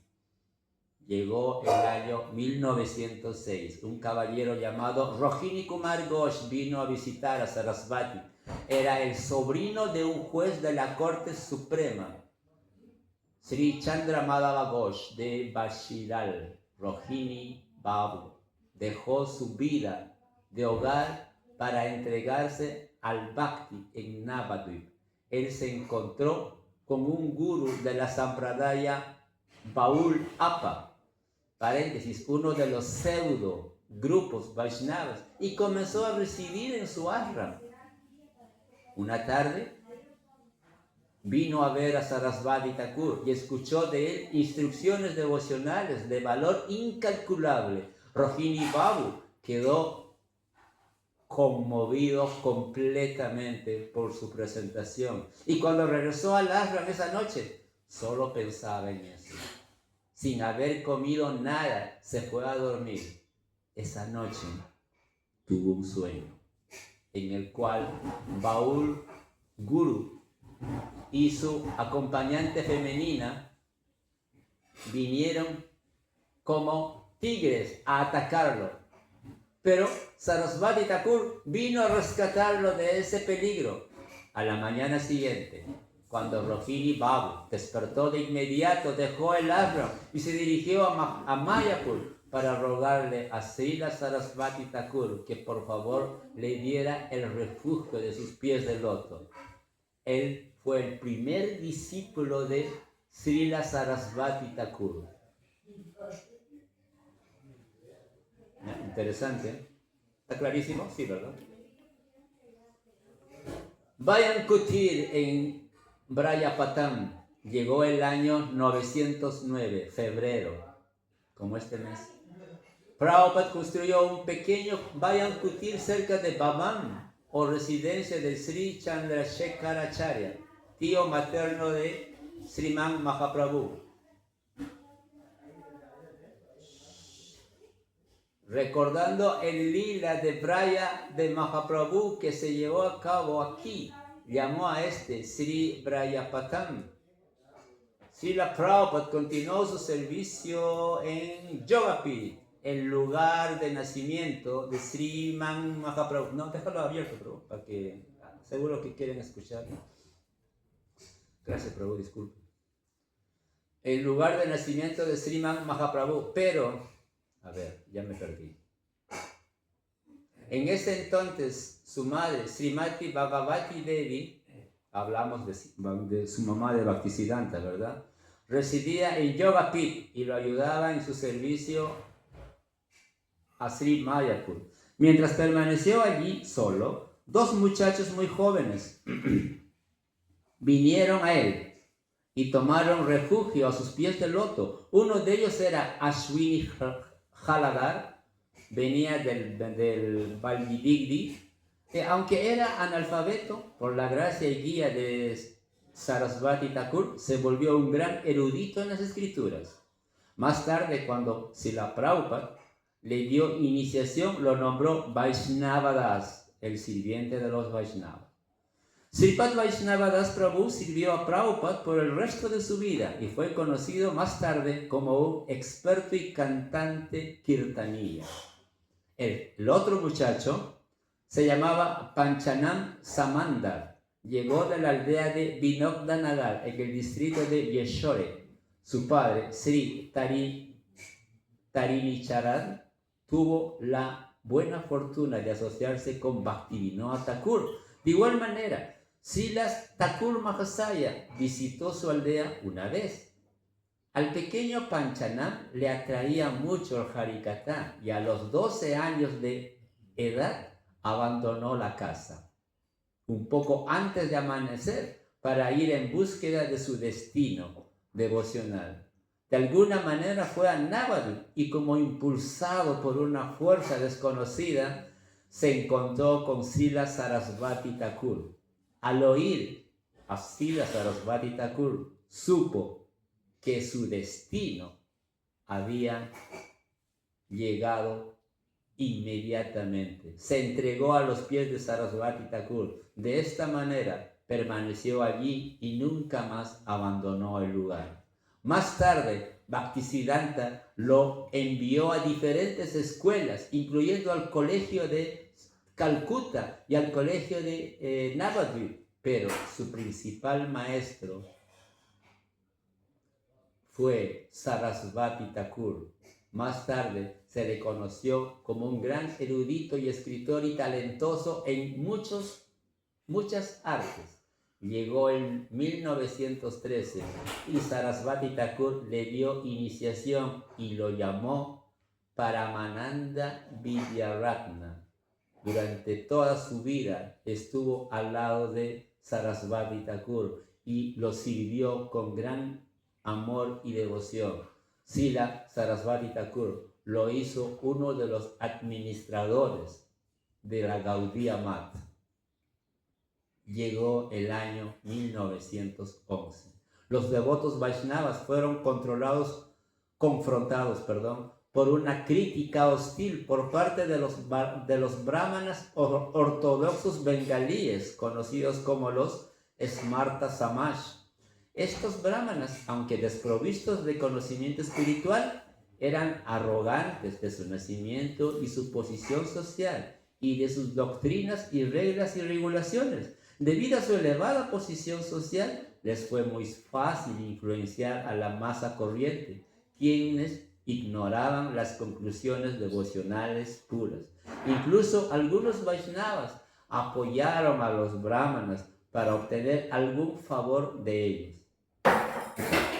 Llegó el año 1906. Un caballero llamado Rohini Kumar Ghosh vino a visitar a Sarasvati. Era el sobrino de un juez de la Corte Suprema, Sri Chandra Madhava Ghosh de Bashiral. Rohini Babu dejó su vida de hogar para entregarse al Bhakti en Navadvip. Él se encontró con un guru de la Sampradaya Baul Appa, paréntesis, uno de los pseudo grupos Vaishnavas, y comenzó a residir en su ashram. Una tarde vino a ver a Sarasvati Thakur y escuchó de él instrucciones devocionales de valor incalculable. Rohini Babu quedó conmovido completamente por su presentación, y cuando regresó al ashram esa noche solo pensaba en eso. Sin haber comido nada, se fue a dormir. Esa noche tuvo un sueño en el cual Baul Guru y su acompañante femenina vinieron como tigres a atacarlo. Pero Sarasvati Thakur vino a rescatarlo de ese peligro. A la mañana siguiente, cuando Rohini Babu despertó de inmediato, dejó el ashram y se dirigió a Mayapur para rogarle a Srila Sarasvati Thakur que por favor le diera el refugio de sus pies de loto. Él fue el primer discípulo de Srila Sarasvati Thakur. Interesante. ¿Está clarísimo? Sí, ¿verdad? Vayan Kutir en Brayapatam llegó el año 909, febrero, como este mes. Prabhupada construyó un pequeño Vayan Kutir cerca de Bhavan, o residencia de Sri Chandrasekharacharya, tío materno de Sriman Mahaprabhu. Recordando el lila de Braya de Mahaprabhu que se llevó a cabo aquí, llamó a este Sri Brayapatam. Srila Prabhupada continuó su servicio en Yogapit, el lugar de nacimiento de Sriman Mahaprabhu. No, déjalo abierto, Prabhu, para que seguro que quieren escuchar. Gracias, Prabhu, disculpe. El lugar de nacimiento de Sriman Mahaprabhu, pero a ver, ya me perdí. En ese entonces, su madre, Srimati Bhagavati Devi, hablamos de su mamá de Bhaktisiddhanta, ¿verdad? Residía en Yogapit y lo ayudaba en su servicio a Sri Mayapur. Mientras permaneció allí solo, 2 muchachos muy jóvenes vinieron a él y tomaron refugio a sus pies de loto. Uno de ellos era Ashwini Haladar, venía del Valdidigdi, que aunque era analfabeto, por la gracia y guía de Sarasvati Thakur, se volvió un gran erudito en las escrituras. Más tarde, cuando Srila Prabhupada le dio iniciación, lo nombró Vaishnavadas, el sirviente de los Vaishnavas. Sripad Vaishnavadas Prabhu sirvió a Prabhupada por el resto de su vida y fue conocido más tarde como un experto y cantante kirtaniya. El otro muchacho se llamaba Panchanam Samandar. Llegó de la aldea de Vinogdanagar, en el distrito de Yeshore. Su padre, Sri Tarinicharan, tuvo la buena fortuna de asociarse con Bhaktivinoda Thakur. De igual manera, Srila Thakur Mahasaya visitó su aldea una vez. Al pequeño Panchanam le atraía mucho el Harikatha y a los 12 años de edad abandonó la casa, un poco antes de amanecer, para ir en búsqueda de su destino devocional. De alguna manera fue a Navadvip y como impulsado por una fuerza desconocida, se encontró con Srila Sarasvati Thakur. Al oír a Srila Sarasvati Thakur, supo que su destino había llegado inmediatamente. Se entregó a los pies de Sarasvati Thakur. De esta manera permaneció allí y nunca más abandonó el lugar. Más tarde, Bhaktisiddhanta lo envió a diferentes escuelas, incluyendo al colegio de Calcuta y al colegio de Navadvip, pero su principal maestro fue Sarasvati Thakur. Más tarde se le conoció como un gran erudito y escritor y talentoso en muchas artes. Llegó en 1913 y Sarasvati Thakur le dio iniciación y lo llamó Paramananda Vidyaratna. Durante toda su vida estuvo al lado de Sarasvati Thakur y lo sirvió con gran amor y devoción. Srila Sarasvati Thakur lo hizo uno de los administradores de la Gaudiya Math. Llegó el año 1911. Los devotos Vaishnavas fueron confrontados por una crítica hostil por parte de los brahmanas ortodoxos bengalíes, conocidos como los Smarta Samaj. Estos brahmanas, aunque desprovistos de conocimiento espiritual, eran arrogantes de su nacimiento y su posición social y de sus doctrinas y reglas y regulaciones. Debido a su elevada posición social, les fue muy fácil influenciar a la masa corriente, quienes ignoraban las conclusiones devocionales puras. Incluso algunos Vaishnavas apoyaron a los brahmanas para obtener algún favor de ellos.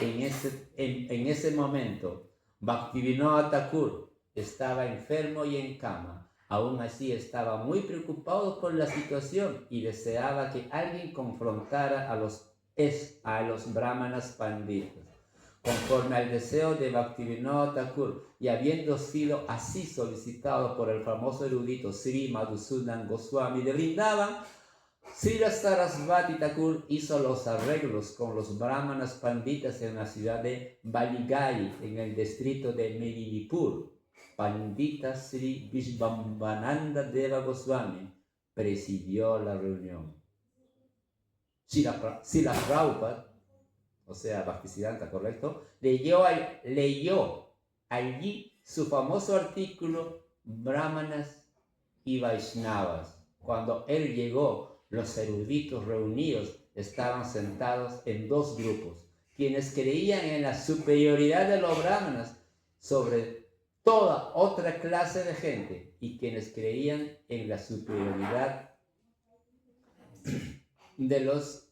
En ese momento, Bhaktivinoda Thakur estaba enfermo y en cama. Aún así estaba muy preocupado por la situación y deseaba que alguien confrontara a los brahmanas panditas. Conforme al deseo de Bhaktivinoda Thakur y habiendo sido así solicitado por el famoso erudito Sri Madhusudan Goswami de Vrindavan, Srila Sarasvati Thakur hizo los arreglos con los brahmanas panditas en la ciudad de Baligai, en el distrito de Medinipur. Pandita Sri Vishvambananda Deva Goswami presidió la reunión. Srila Prabhupada, o sea, Bhaktisiddhanta, correcto, leyó allí su famoso artículo Brahmanas y Vaishnavas. Cuando él llegó, los eruditos reunidos estaban sentados en dos grupos, quienes creían en la superioridad de los brahmanas sobre toda otra clase de gente y quienes creían en la superioridad de los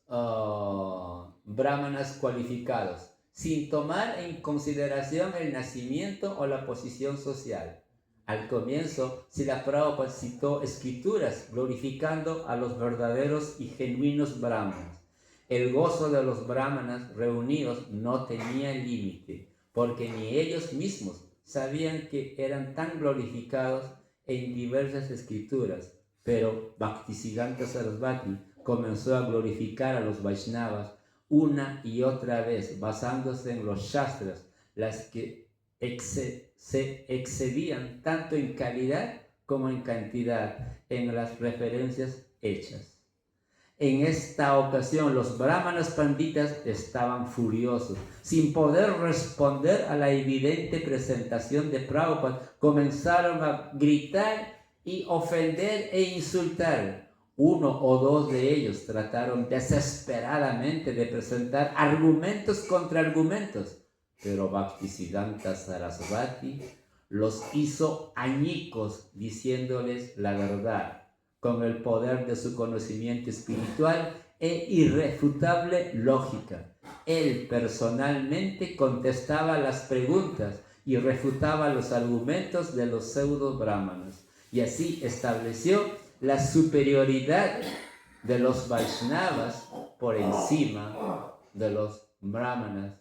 brahmanas cualificados, sin tomar en consideración el nacimiento o la posición social. Al comienzo, Srila Prabhupada citó escrituras glorificando a los verdaderos y genuinos brahmanas. El gozo de los brahmanas reunidos no tenía límite, porque ni ellos mismos sabían que eran tan glorificados en diversas escrituras, pero Bhaktisiddhanta Sarasvati comenzó a glorificar a los Vaishnavas una y otra vez, basándose en los Shastras, las que se excedían tanto en calidad como en cantidad en las referencias hechas. En esta ocasión los brahmanas panditas estaban furiosos. Sin poder responder a la evidente presentación de Prabhupada, comenzaron a gritar y ofender e insultar. Uno o dos de ellos trataron desesperadamente de presentar argumentos contra argumentos, pero Bhaktisiddhanta Sarasvati los hizo añicos diciéndoles la verdad. Con el poder de su conocimiento espiritual, e irrefutable lógica. Él personalmente contestaba las preguntas y refutaba los argumentos de los pseudo-brahmanas. Y así estableció la superioridad de los Vaishnavas por encima de los brahmanas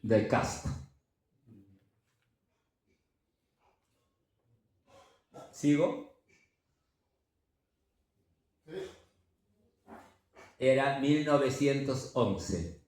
de casta. ¿Sigo? Era 1911.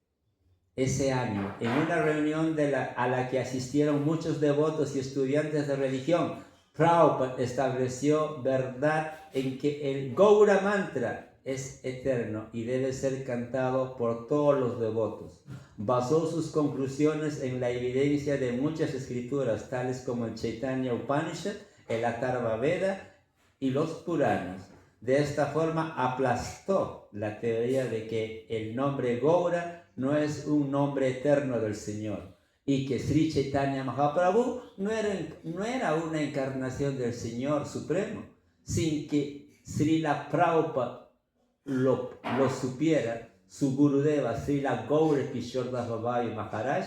Ese año, en una reunión a la que asistieron muchos devotos y estudiantes de religión, Prabhupada estableció verdad en que el Gaura Mantra es eterno y debe ser cantado por todos los devotos. Basó sus conclusiones en la evidencia de muchas escrituras, tales como el Chaitanya Upanishad, el Atharva Veda y los Puranas. De esta forma aplastó la teoría de que el nombre Gaura no es un nombre eterno del Señor y que Sri Chaitanya Mahaprabhu no era una encarnación del Señor Supremo, sin que Srila Prabhupada lo supiera. Su Gurudeva Srila Gaura Kishore Das Babai Maharaj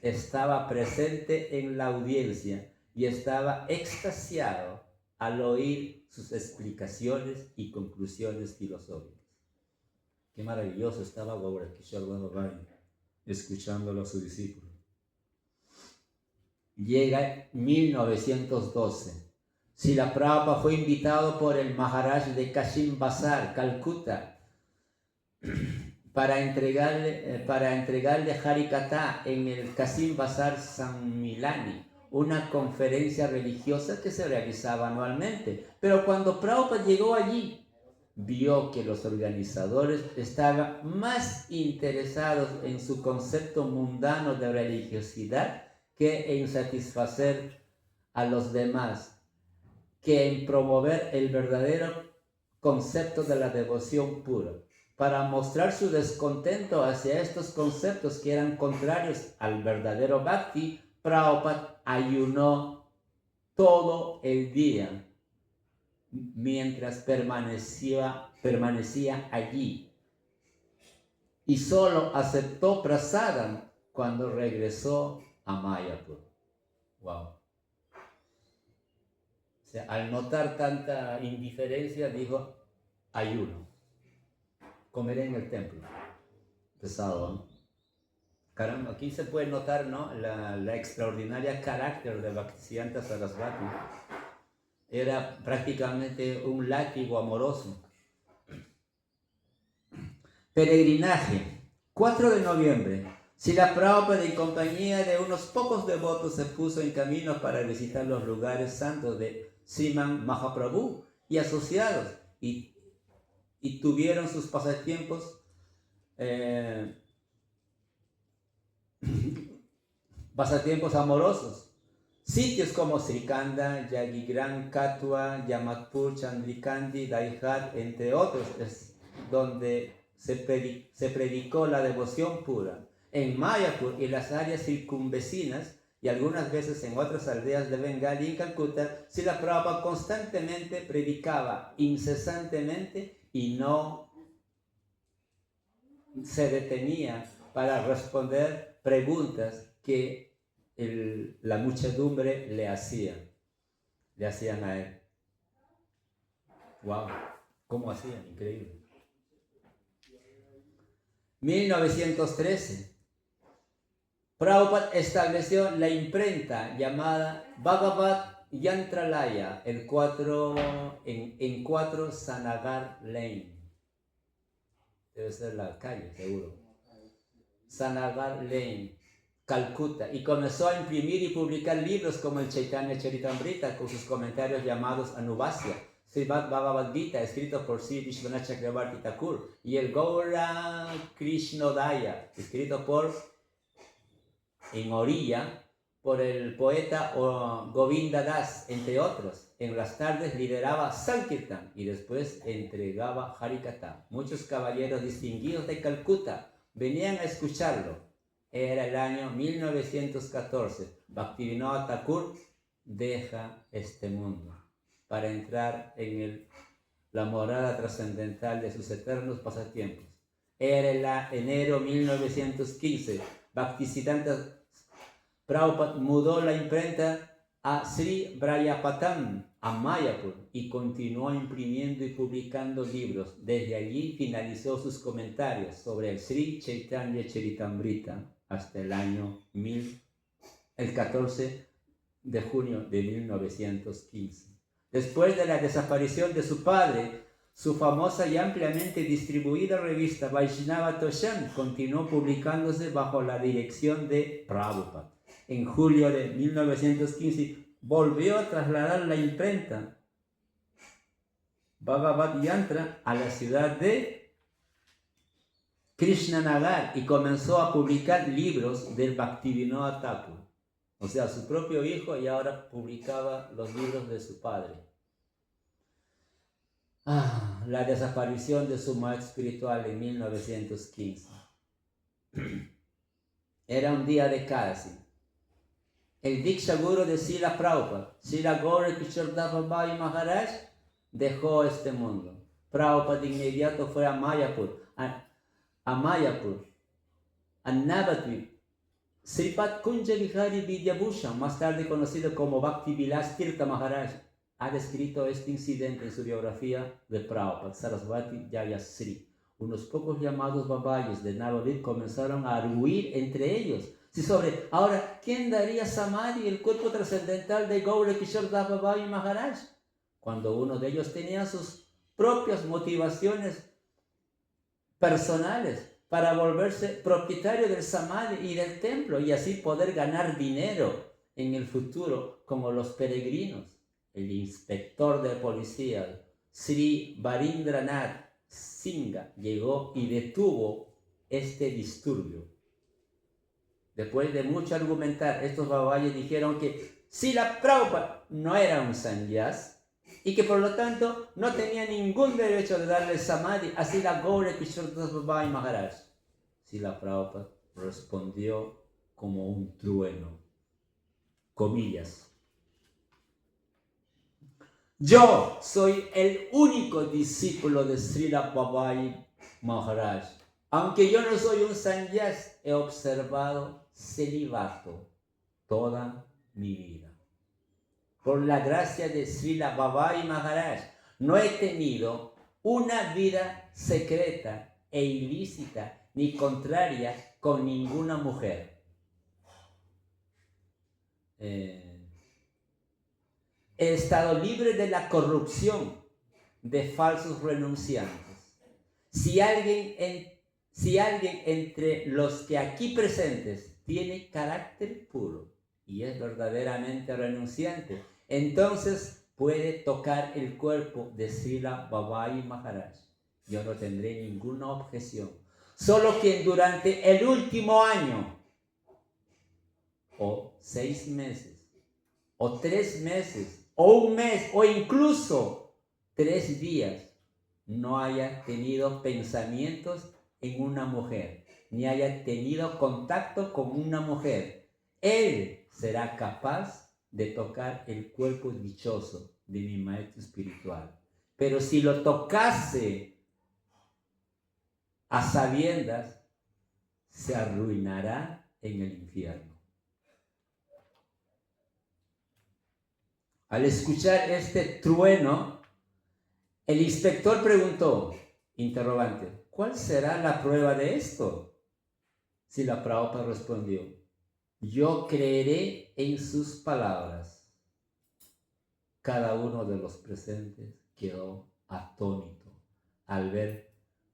estaba presente en la audiencia y estaba extasiado al oír sus explicaciones y conclusiones filosóficas. Qué maravilloso estaba Gaura Kishore Das Babai escuchándolo a su discípulo. Llega 1912. Srila Prabhupada fue invitado por el Maharaj de Kashim Bazar, Calcuta, para entregarle Harikatha en el Kashim Bazar Sammilani, una conferencia religiosa que se realizaba anualmente. Pero cuando Prabhupada llegó allí, vio que los organizadores estaban más interesados en su concepto mundano de religiosidad que en satisfacer a los demás, que en promover el verdadero concepto de la devoción pura. Para mostrar su descontento hacia estos conceptos que eran contrarios al verdadero bhakti, Prabhupada ayunó todo el día mientras permanecía allí y solo aceptó prasadam cuando regresó a Mayapur. Wow. O sea, al notar tanta indiferencia, dijo: ayuno, comeré en el templo. Pesado, ¿no? Caramba, aquí se puede notar, ¿no?, la extraordinaria carácter de Bhaktisiddhanta Sarasvati. Era prácticamente un látigo amoroso. Peregrinaje. 4 de noviembre. Srila Prabhupada, en compañía de unos pocos devotos, se puso en camino para visitar los lugares santos de Sriman Mahaprabhu y asociados, y tuvieron sus pasatiempos amorosos. Sitios como Srikanda, Yagigram, Katua, Yamatpur, Chandrikandi, Daihat, entre otros, es donde se predicó la devoción pura. En Mayapur y las áreas circunvecinas, y algunas veces en otras aldeas de Bengal y en Calcuta, Srila Prabhupada constantemente predicaba incesantemente y no se detenía para responder preguntas que la muchedumbre le hacían a él. Wow, ¿cómo hacían? Increíble. 1913. Prabhupada estableció la imprenta llamada Bhagavad Yantralaya en 4 Sanagar Lane. Debe ser la calle, seguro. Sanagar Lane, Calcuta, y comenzó a imprimir y publicar libros como el Chaitanya Charitamrita con sus comentarios llamados Anubhasya, Srimad Bhagavad Gita, escrito por Sri Vishwanath Chakravarti Thakur, y el Gaura Krishnodaya, escrito en orilla por el poeta Govinda Das, entre otros. En las tardes lideraba Sankirtan y después entregaba Harikatha. Muchos caballeros distinguidos de Calcuta venían a escucharlo. Era el año 1914. Bhaktivinoda Thakur deja este mundo para entrar en la morada trascendental de sus eternos pasatiempos. Era el enero 1915. Bhaktisiddhanta Prabhupada mudó la imprenta a Sri Brayapatam, a Mayapur, y continuó imprimiendo y publicando libros. Desde allí finalizó sus comentarios sobre el Sri Chaitanya Charitamrita hasta el año el 14 de junio de 1915. Después de la desaparición de su padre, su famosa y ampliamente distribuida revista Vaishnava Toshan continuó publicándose bajo la dirección de Prabhupada. En julio de 1915 volvió a trasladar la imprenta Bhagavad Yantra a la ciudad de Krishnanagar y comenzó a publicar libros del Bhaktivinoda Thakur. O sea, su propio hijo, y ahora publicaba los libros de su padre. La desaparición de su maestro espiritual en 1915. Era un día de Kasi. El Diksha Guru de Srila Prabhupada, Srila Gaura Kishore Das Babaji Maharaj, dejó este mundo. Prabhupada de inmediato fue a Mayapur, a Navadvip. Sripad Kunja Vihari Vidyabhushan, más tarde conocido como Bhakti Vilas Tirtha Maharaj, ha descrito este incidente en su biografía de Prabhupada, Sarasvati Jayasri. Unos pocos llamados Babajis de Navadvip comenzaron a arguir entre ellos. Ahora, ¿quién daría Samadhi, el cuerpo trascendental de Gaura Kishore Das Babaji Maharaj? Cuando uno de ellos tenía sus propias motivaciones personales para volverse propietario del Samadhi y del templo y así poder ganar dinero en el futuro como los peregrinos. El inspector de policía, Sri Varindranath Singha, llegó y detuvo este disturbio. Después de mucho argumentar, estos babajis dijeron que Srila Prabhupada no era un sannyas y que por lo tanto no tenía ningún derecho de darle samadhi a Srila Gaura Kishore Das Babaji Maharaj. Srila Prabhupada respondió como un trueno. Comillas. Yo soy el único discípulo de Srila Babaji Maharaj. Aunque yo no soy un sannyas, he observado celibato toda mi vida. Por la gracia de Srila Babaji Maharaj, no he tenido una vida secreta e ilícita ni contraria con ninguna mujer. He estado libre de la corrupción de falsos renunciantes. Si alguien entre los que aquí presentes tiene carácter puro y es verdaderamente renunciante, entonces puede tocar el cuerpo de Srila Babaji Maharaj. Yo no tendré ninguna objeción. Solo quien durante el último año, o 6 meses, o 3 meses, o un mes, o incluso 3 días, no haya tenido pensamientos en una mujer, ni haya tenido contacto con una mujer, él será capaz de tocar el cuerpo dichoso de mi maestro espiritual. Pero si lo tocase a sabiendas, se arruinará en el infierno. Al escuchar este trueno, el inspector preguntó, interrogante, ¿cuál será la prueba de esto? Srila Prabhupada respondió, yo creeré en sus palabras. Cada uno de los presentes quedó atónito al ver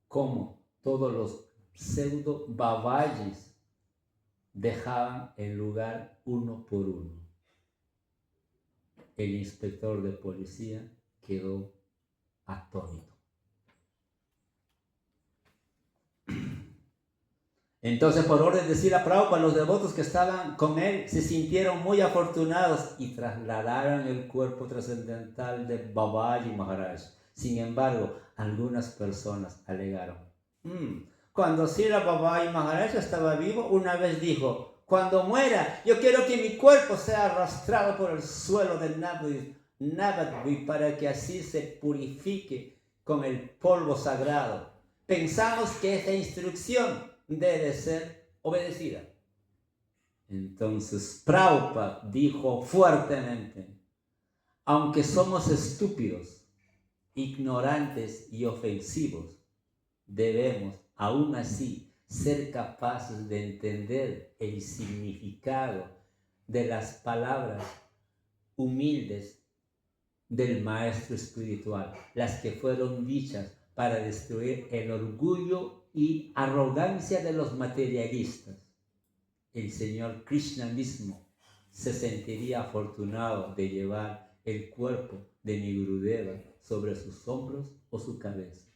cómo todos los pseudo babajis dejaban el lugar uno por uno. El inspector de policía quedó atónito. Entonces, por orden de Srila Prabhupada, los devotos que estaban con él se sintieron muy afortunados y trasladaron el cuerpo trascendental de Babaji Maharaj. Sin embargo, algunas personas alegaron, cuando Srila Babaji Maharaj estaba vivo, una vez dijo, cuando muera, yo quiero que mi cuerpo sea arrastrado por el suelo del Navadvip para que así se purifique con el polvo sagrado, pensamos que esta instrucción debe ser obedecida. Entonces Prabhupada dijo fuertemente, aunque somos estúpidos, ignorantes y ofensivos, debemos aún así ser capaces de entender el significado de las palabras humildes del maestro espiritual, las que fueron dichas para destruir el orgullo y arrogancia de los materialistas. El Señor Krishna mismo se sentiría afortunado de llevar el cuerpo de mi Gurudeva sobre sus hombros o su cabeza.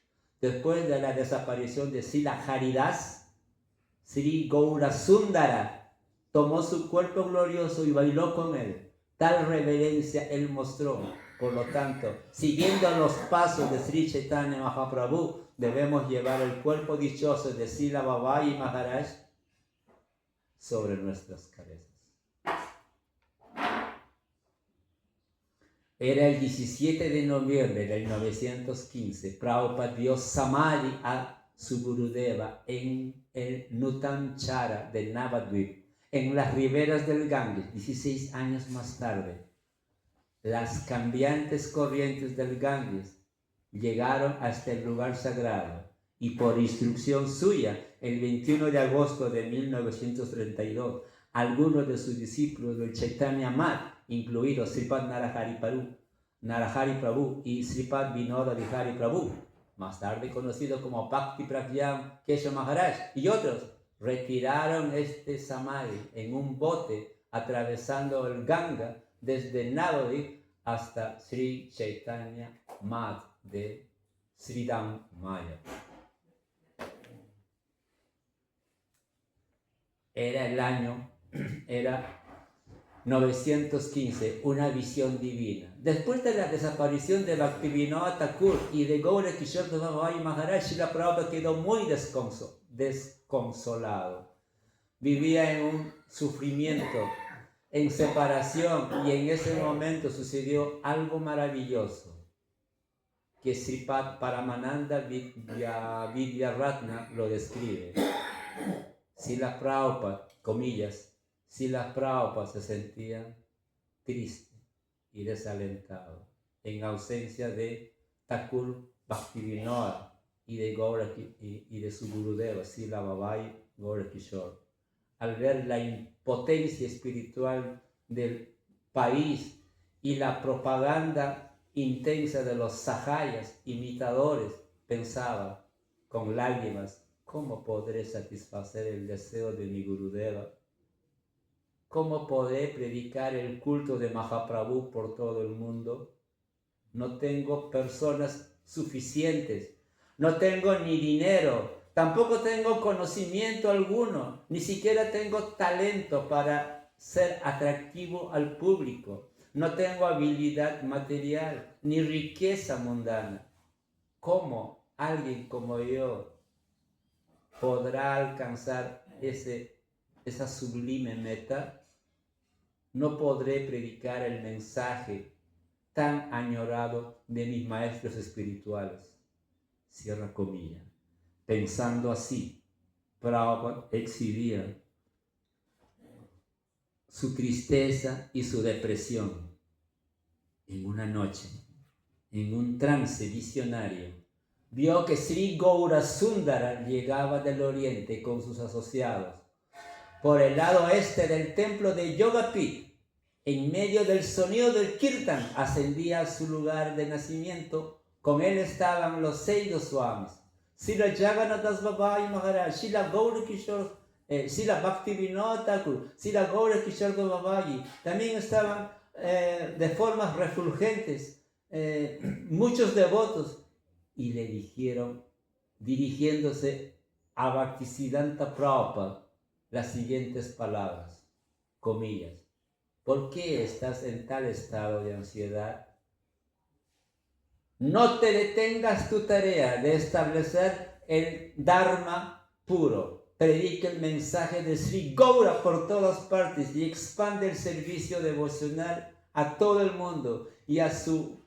Después de la desaparición de Srila Haridas, Sri Gaura Sundara tomó su cuerpo glorioso y bailó con él. Tal reverencia él mostró. Por lo tanto, siguiendo los pasos de Sri Chaitanya Mahaprabhu, debemos llevar el cuerpo dichoso de Srila Babaji Maharaj sobre nuestras cabezas. Era el 17 de noviembre del 915. Prabhupada dio samadhi a su Gurudeva en el Nutanchara de Navadvip, en las riberas del Ganges. 16 años más tarde, las cambiantes corrientes del Ganges llegaron hasta el lugar sagrado y por instrucción suya, el 21 de agosto de 1932, algunos de sus discípulos del Chaitanya Math, incluidos Sripad Narahari Prabhu y Sripad Vinoda Vihari Prabhu, más tarde conocido como Bhakti Pragyam Kesha Maharaj, y otros, retiraron este samadhi en un bote atravesando el Ganga desde Navadvip hasta Sri Chaitanya Math de Sridham Maya. Era 915, una visión divina. Después de la desaparición de Bhaktivinoda Thakur y de Gaura Kishore Babaji Maharaj, Srila Prabhupada quedó muy desconsolado. Vivía en un sufrimiento, en separación, y en ese momento sucedió algo maravilloso que Sripad Paramananda Vidyaratna lo describe. Srila Prabhupada, comillas, Srila Prabhupada se sentía triste y desalentado en ausencia de Thakur Bhaktivinoda y de su Gurudeva, Srila Babaji Gaura Kishore. Al ver la impotencia espiritual del país y la propaganda intensa de los sahayas, imitadores, pensaba con lágrimas, ¿cómo podré satisfacer el deseo de mi Gurudeva? ¿Cómo podré predicar el culto de Mahaprabhu por todo el mundo? No tengo personas suficientes, no tengo ni dinero, tampoco tengo conocimiento alguno, ni siquiera tengo talento para ser atractivo al público. No tengo habilidad material, ni riqueza mundana. ¿Cómo alguien como yo podrá alcanzar esa sublime meta? No podré predicar el mensaje tan añorado de mis maestros espirituales. Cierra comilla. Pensando así, Prabhupada exhibía su tristeza y su depresión. En una noche, en un trance visionario, vio que Sri Gaura Sundara llegaba del oriente con sus asociados por el lado este del templo de Yogapith. En medio del sonido del kirtan ascendía a su lugar de nacimiento. Con él estaban los 6 Goswamis, Srila Jagannath Das Babaji Maharaj, Srila Gaura Kishore, Srila Bhaktivinoda Thakur, Srila Gaura Kishore Babaji. También estaban de formas refulgentes muchos devotos, y le dijeron, dirigiéndose a Bhaktisiddhanta Prabhupada, las siguientes palabras, comillas: ¿por qué estás en tal estado de ansiedad? No te detengas tu tarea de establecer el Dharma puro. Predica el mensaje de Sri Gaura por todas partes y expande el servicio devocional a todo el mundo y a su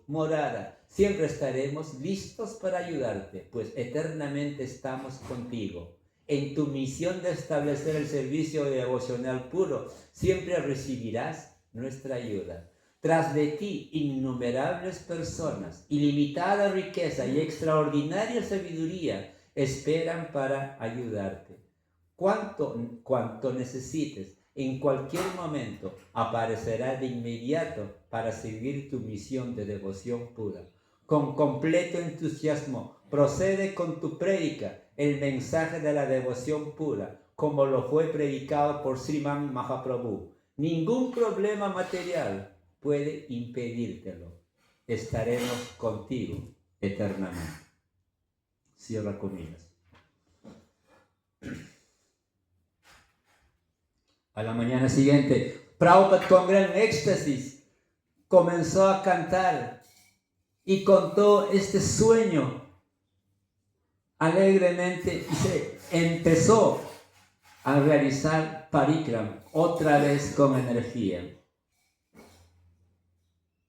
morada. Siempre estaremos listos para ayudarte, pues eternamente estamos contigo. En tu misión de establecer el servicio devocional puro, siempre recibirás nuestra ayuda. Tras de ti, innumerables personas, ilimitada riqueza y extraordinaria sabiduría esperan para ayudarte. Cuanto necesites, en cualquier momento, aparecerá de inmediato para seguir tu misión de devoción pura. Con completo entusiasmo, procede con tu prédica el mensaje de la devoción pura, como lo fue predicado por Sriman Mahaprabhu. Ningún problema material puede impedírtelo. Estaremos contigo eternamente. Cierra comillas. A la mañana siguiente, Prabhupada con gran éxtasis comenzó a cantar y contó este sueño alegremente y se empezó a realizar parikram otra vez con energía.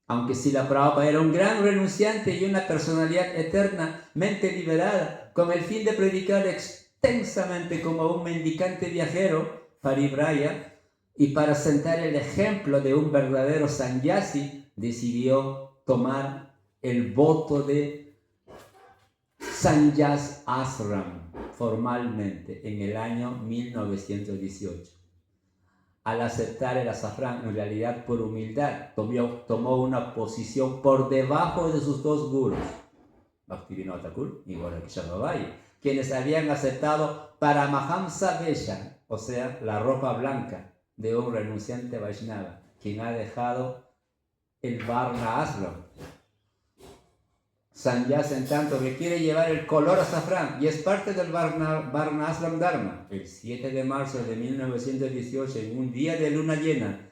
Aunque Srila Prabhupada era un gran renunciante y una personalidad eternamente liberada, con el fin de predicar extensamente como un mendicante viajero, parivraya, y para sentar el ejemplo de un verdadero sannyasi, decidió tomar el voto de Sannyas Ashram formalmente en el año 1918. Al aceptar el azafrán, en realidad por humildad, tomó una posición por debajo de sus dos gurus, Bhaktivinoda Thakur y Gorakshana Babai, quienes habían aceptado Paramahamsa Vesha, o sea, la ropa blanca de un renunciante Vaishnava, quien ha dejado el Varna Ashram. Sannyas, en tanto, que quiere llevar el color azafrán y es parte del Varna Ashram Dharma. El 7 de marzo de 1918, en un día de luna llena,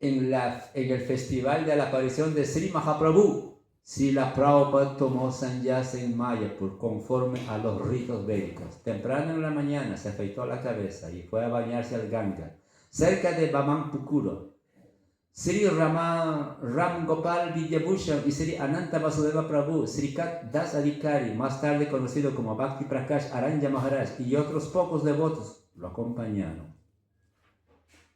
en el festival de la aparición de Sri Mahaprabhu, Srila Prabhupada tomó sannyas en Mayapur conforme a los ritos védicos. Temprano en la mañana se afeitó la cabeza y fue a bañarse al Ganga, cerca de Bamampukuro. Sri Ram Gopal Vidyabhushan y Sri Ananta Vasudeva Prabhu, Sri Kat Das Adhikari, más tarde conocido como Bhakti Prakash Aranja Maharaj, y otros pocos devotos lo acompañaron.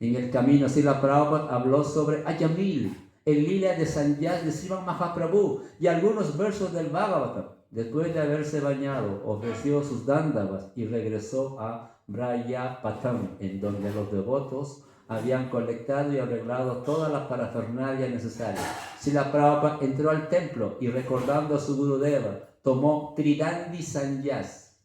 En el camino, Srila Prabhupada habló sobre Ayamil, el lila de sannyas de Sriman Mahaprabhu y algunos versos del Bhagavatam. Después de haberse bañado, ofreció sus dándavas y regresó a Brayapatam, en donde los devotos habían colectado y arreglado toda la parafernalia necesaria. Srila Prabhupada entró al templo y, recordando a su Gurudeva, tomó Tridandi Sannyas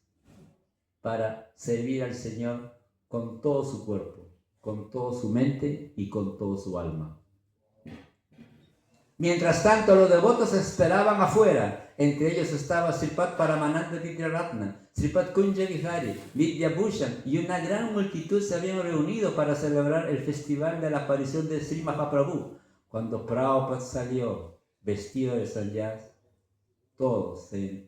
para servir al Señor con todo su cuerpo, con toda su mente y con toda su alma. Mientras tanto, los devotos esperaban afuera. Entre ellos estaba Sripad Paramananda Vidyaratna, Sripad Kunja Vihari, Vidyabhushan, y una gran multitud se habían reunido para celebrar el festival de la aparición de Sri Mahaprabhu. Cuando Prabhupada salió vestido de sannyas, todos se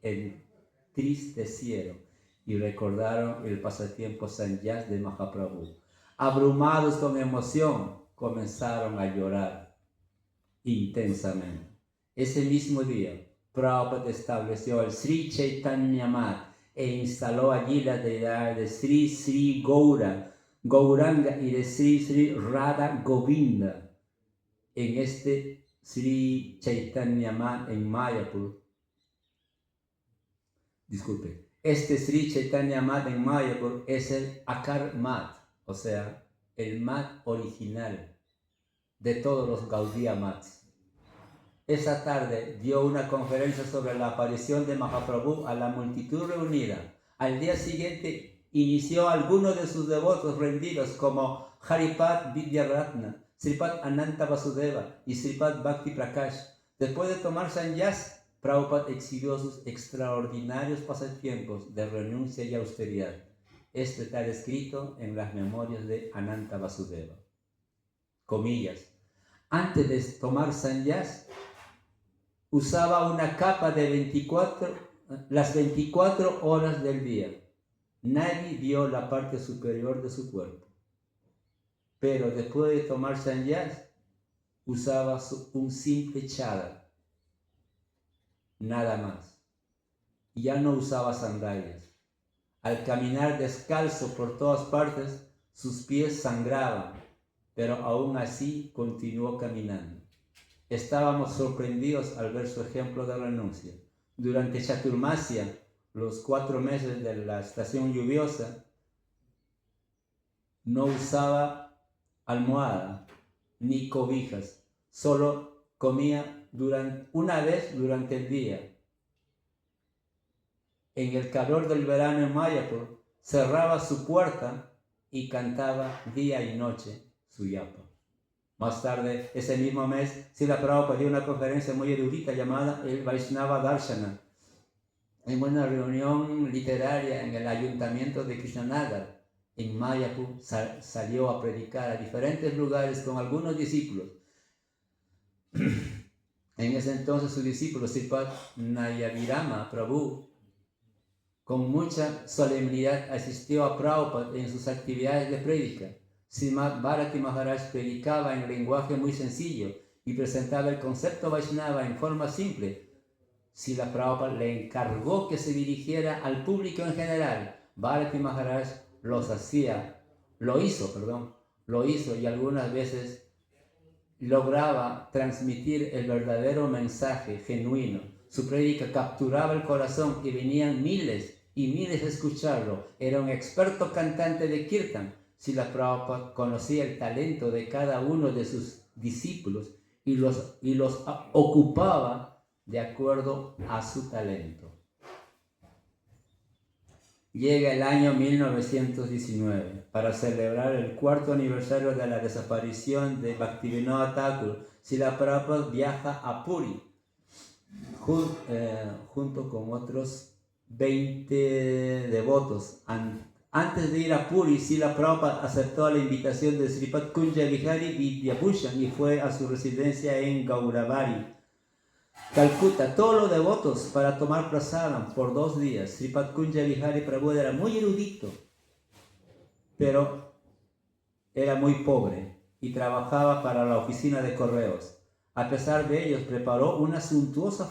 entristecieron y recordaron el pasatiempo sannyas de Mahaprabhu. Abrumados con emoción, comenzaron a llorar intensamente. Ese mismo día, Prabhupada estableció el Sri Chaitanya Math e instaló allí la deidad de Sri Sri Gauranga y de Sri Sri Radha Govinda. En este Sri Chaitanya Math en Mayapur, este Sri Chaitanya Math en Mayapur es el Akar Math, o sea, el Math original de todos los Gaudiya Maths. Esa tarde dio una conferencia sobre la aparición de Mahaprabhu a la multitud reunida. Al día siguiente inició a algunos de sus devotos rendidos como Haripad Vidyaratna, Sripad Ananta Vasudeva y Sripad Bhakti Prakash. Después de tomar sannyas, Prabhupada exhibió sus extraordinarios pasatiempos de renuncia y austeridad. Esto está descrito en las memorias de Ananta Vasudeva. Comillas. Antes de tomar sannyas, usaba una capa de las 24 horas del día. Nadie vio la parte superior de su cuerpo. Pero después de tomar sannyas, usaba un simple chadar, nada más. Ya no usaba sandalias. Al caminar descalzo por todas partes, sus pies sangraban, pero aún así continuó caminando. Estábamos sorprendidos al ver su ejemplo de renuncia. Durante Chaturmasya, los 4 meses de la estación lluviosa, no usaba almohada ni cobijas, solo comía una vez durante el día. En el calor del verano en Mayapur, cerraba su puerta y cantaba día y noche su yapa. Más tarde, ese mismo mes, Srila Prabhupada dio una conferencia muy erudita llamada el Vaishnava Darshana, en una reunión literaria en el ayuntamiento de Krishnanagar, en Mayapur. Salió a predicar a diferentes lugares con algunos discípulos. En ese entonces su discípulo Sripad Nayavirama Prabhu, con mucha solemnidad, asistió a Prabhupada en sus actividades de prédica. Srimad Bharati Maharaj predicaba en lenguaje muy sencillo y presentaba el concepto Vaishnava en forma simple. Srila Prabhupada le encargó que se dirigiera al público en general. Bharati Maharaj lo hizo y algunas veces lograba transmitir el verdadero mensaje genuino. Su prédica capturaba el corazón y venían miles y miles a escucharlo. Era un experto cantante de kirtan. Srila Prabhupada conocía el talento de cada uno de sus discípulos y los ocupaba de acuerdo a su talento. Llega el año 1919 para celebrar el 4º aniversario de la desaparición de Bhaktivinoda Thakur. Srila Prabhupada viaja a Puri junto con otros 20 devotos. Antes de ir a Puri, Srila Prabhupada aceptó la invitación de Sripad Kunja Vihari Vidyabhushan y fue a su residencia en Gauravari, Calcuta, todos los devotos para tomar prasadam por 2 días. Sripad Kunja Vihari Prabhu era muy erudito, pero era muy pobre y trabajaba para la oficina de correos. A pesar de ello, preparó una suntuosa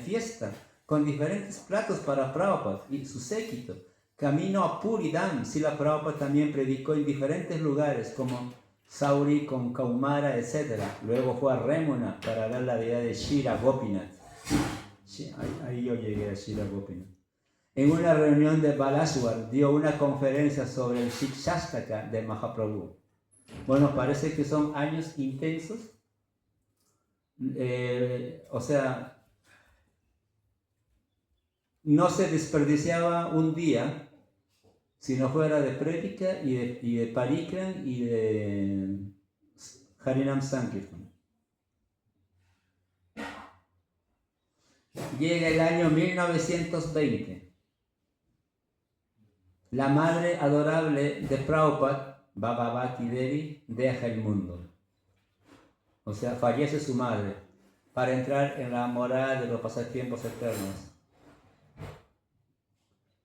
fiesta con diferentes platos para Prabhupada y su séquito. Camino a Puri Dham, Srila Prabhupada también predicó en diferentes lugares como Sauri con Kaumara, etc. Luego fue a Remuna para ver la deidad de Shira Gopinath. Ahí yo llegué a Shira Gopinath. En una reunión de Balashwar dio una conferencia sobre el Shikshastaka de Mahaprabhu. Bueno, parece que son años intensos. No se desperdiciaba un día si no fuera de prédica y de parikram y de Harinam Sankirtan. Llega el año 1920. La madre adorable de Prabhupada, Bhagavati Devi, deja el mundo. O sea, fallece su madre para entrar en la morada de los pasatiempos eternos.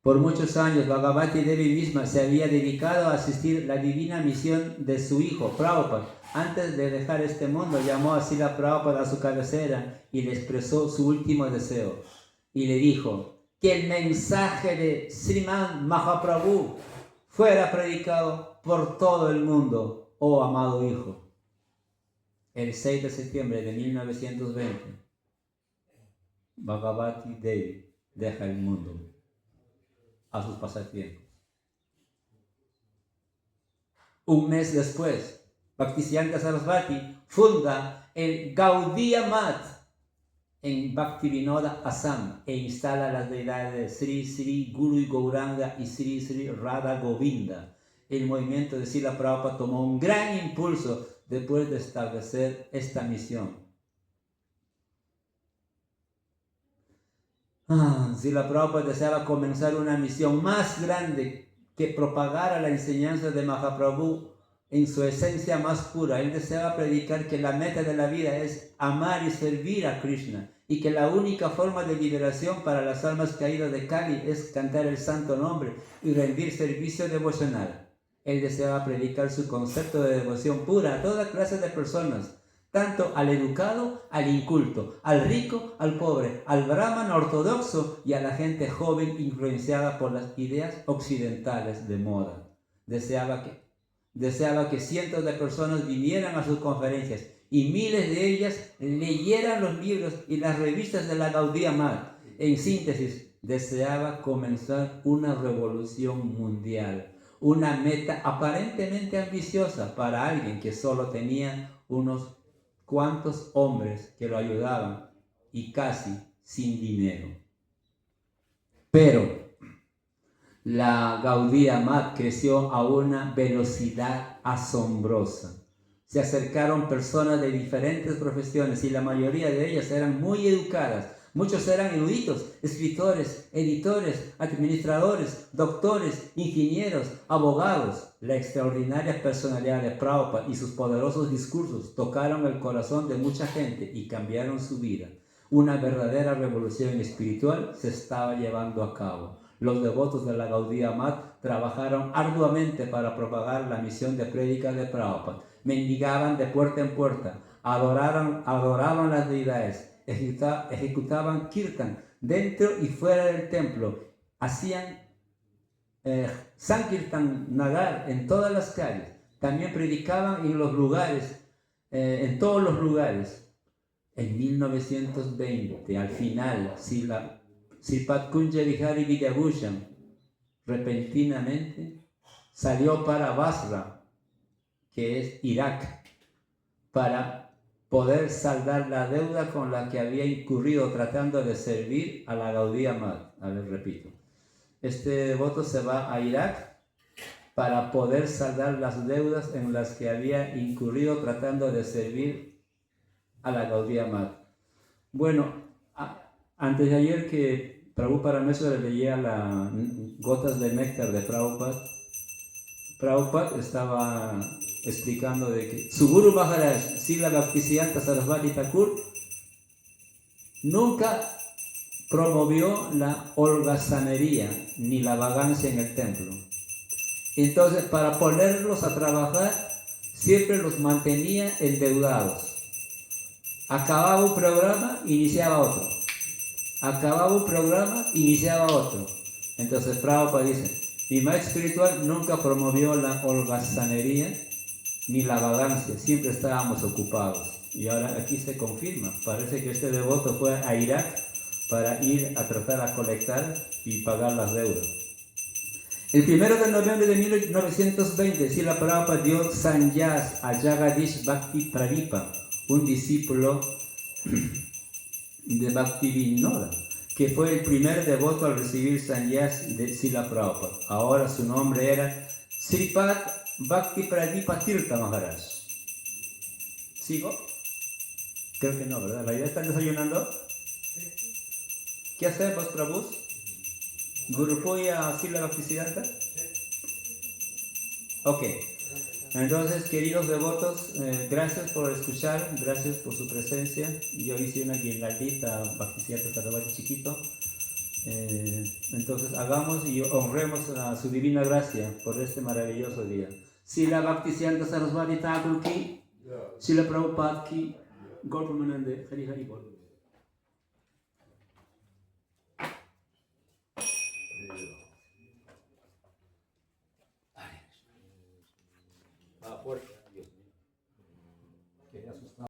Por muchos años, Bhagavati Devi misma se había dedicado a asistir la divina misión de su hijo, Prabhupada. Antes de dejar este mundo, llamó a Srila Prabhupada a su cabecera y le expresó su último deseo. Y le dijo que el mensaje de Srimad Mahaprabhu fuera predicado por todo el mundo, oh amado hijo. El 6 de septiembre de 1920, Bhagavati Devi deja el mundo a sus pasatiempos. Un mes después, Bhaktisiddhanta Sarasvati funda el Gaudiya Math en Bhaktivinoda, Assam, e instala las deidades Sri Sri Guru y Gauranga y Sri Sri Radha Govinda. El movimiento de Srila Prabhupada tomó un gran impulso después de establecer esta misión. Srila Prabhupada deseaba comenzar una misión más grande que propagara la enseñanza de Mahaprabhu en su esencia más pura. Él deseaba predicar que la meta de la vida es amar y servir a Krishna y que la única forma de liberación para las almas caídas de Kali es cantar el santo nombre y rendir servicio devocional. Él deseaba predicar su concepto de devoción pura a toda clase de personas, tanto al educado, al inculto, al rico, al pobre, al brahman ortodoxo y a la gente joven influenciada por las ideas occidentales de moda. Deseaba que cientos de personas vinieran a sus conferencias y miles de ellas leyeran los libros y las revistas de la Gaudiya Math. En síntesis, deseaba comenzar una revolución mundial, una meta aparentemente ambiciosa para alguien que solo tenía unos cuantos hombres que lo ayudaban y casi sin dinero. Pero la Gaudiya Math creció a una velocidad asombrosa. Se acercaron personas de diferentes profesiones y la mayoría de ellas eran muy educadas. Muchos eran eruditos, escritores, editores, administradores, doctores, ingenieros, abogados. La extraordinaria personalidad de Prabhupada y sus poderosos discursos tocaron el corazón de mucha gente y cambiaron su vida. Una verdadera revolución espiritual se estaba llevando a cabo. Los devotos de la Gaudiya Math trabajaron arduamente para propagar la misión de prédica de Prabhupada. Mendigaban de puerta en puerta, adoraban las deidades, ejecutaban kirtan dentro y fuera del templo, hacían Sankirtan Nagar en todas las calles, también predicaban en los lugares, en todos los lugares. En 1920, al final, Sripat Kunja Vihari Vijayabhushan repentinamente salió para Basra, que es Irak, para poder saldar la deuda con la que había incurrido tratando de servir a la Gaudiya Math. A ver, repito. Este devoto se va a Irak para poder saldar las deudas en las que había incurrido tratando de servir a la Gaudiya Math. Bueno, antes de ayer que Prabhupada Parameswara leía las gotas de néctar de Prabhupada, Prabhupada estaba explicando de que su Guru Maharaj, Srila Bhaktisiddhanta Sarasvati Thakur, nunca promovió la holgazanería ni la vagancia en el templo. Entonces, para ponerlos a trabajar, siempre los mantenía endeudados. Acababa un programa, iniciaba otro. Acababa un programa, iniciaba otro. Entonces Prabhupada dice, mi maestro espiritual nunca promovió la holgazanería ni la vagancia, siempre estábamos ocupados. Y ahora aquí se confirma, parece que este devoto fue a Irak para ir a tratar a colectar y pagar las deudas. El 1 de noviembre de 1920, Srila Prabhupada dio sannyas a Jagadish Bhakti Pradipa, un discípulo de Bhaktivinoda, que fue el primer devoto al recibir sannyas de Srila Prabhupada. Ahora su nombre era Sripat Bhakti Pradipa Tirtha Maharaj. ¿Sigo? Creo que no, ¿verdad? ¿La idea está desayunando? ¿Qué hacemos, Prabhus? ¿Guru Puya Srila Bhaktisiddhanta? Ok. Entonces, queridos devotos, gracias por escuchar, gracias por su presencia. Yo hice una guirnaldita Bhaktisiddhanta Sarasvati chiquito. Entonces, hagamos y honremos a su divina gracia por este maravilloso día. Srila Bhaktisiddhanta Sarasvati Thakur ki, Srila Prabhupada ki, Gaur Premanande, Hari Hari Bol.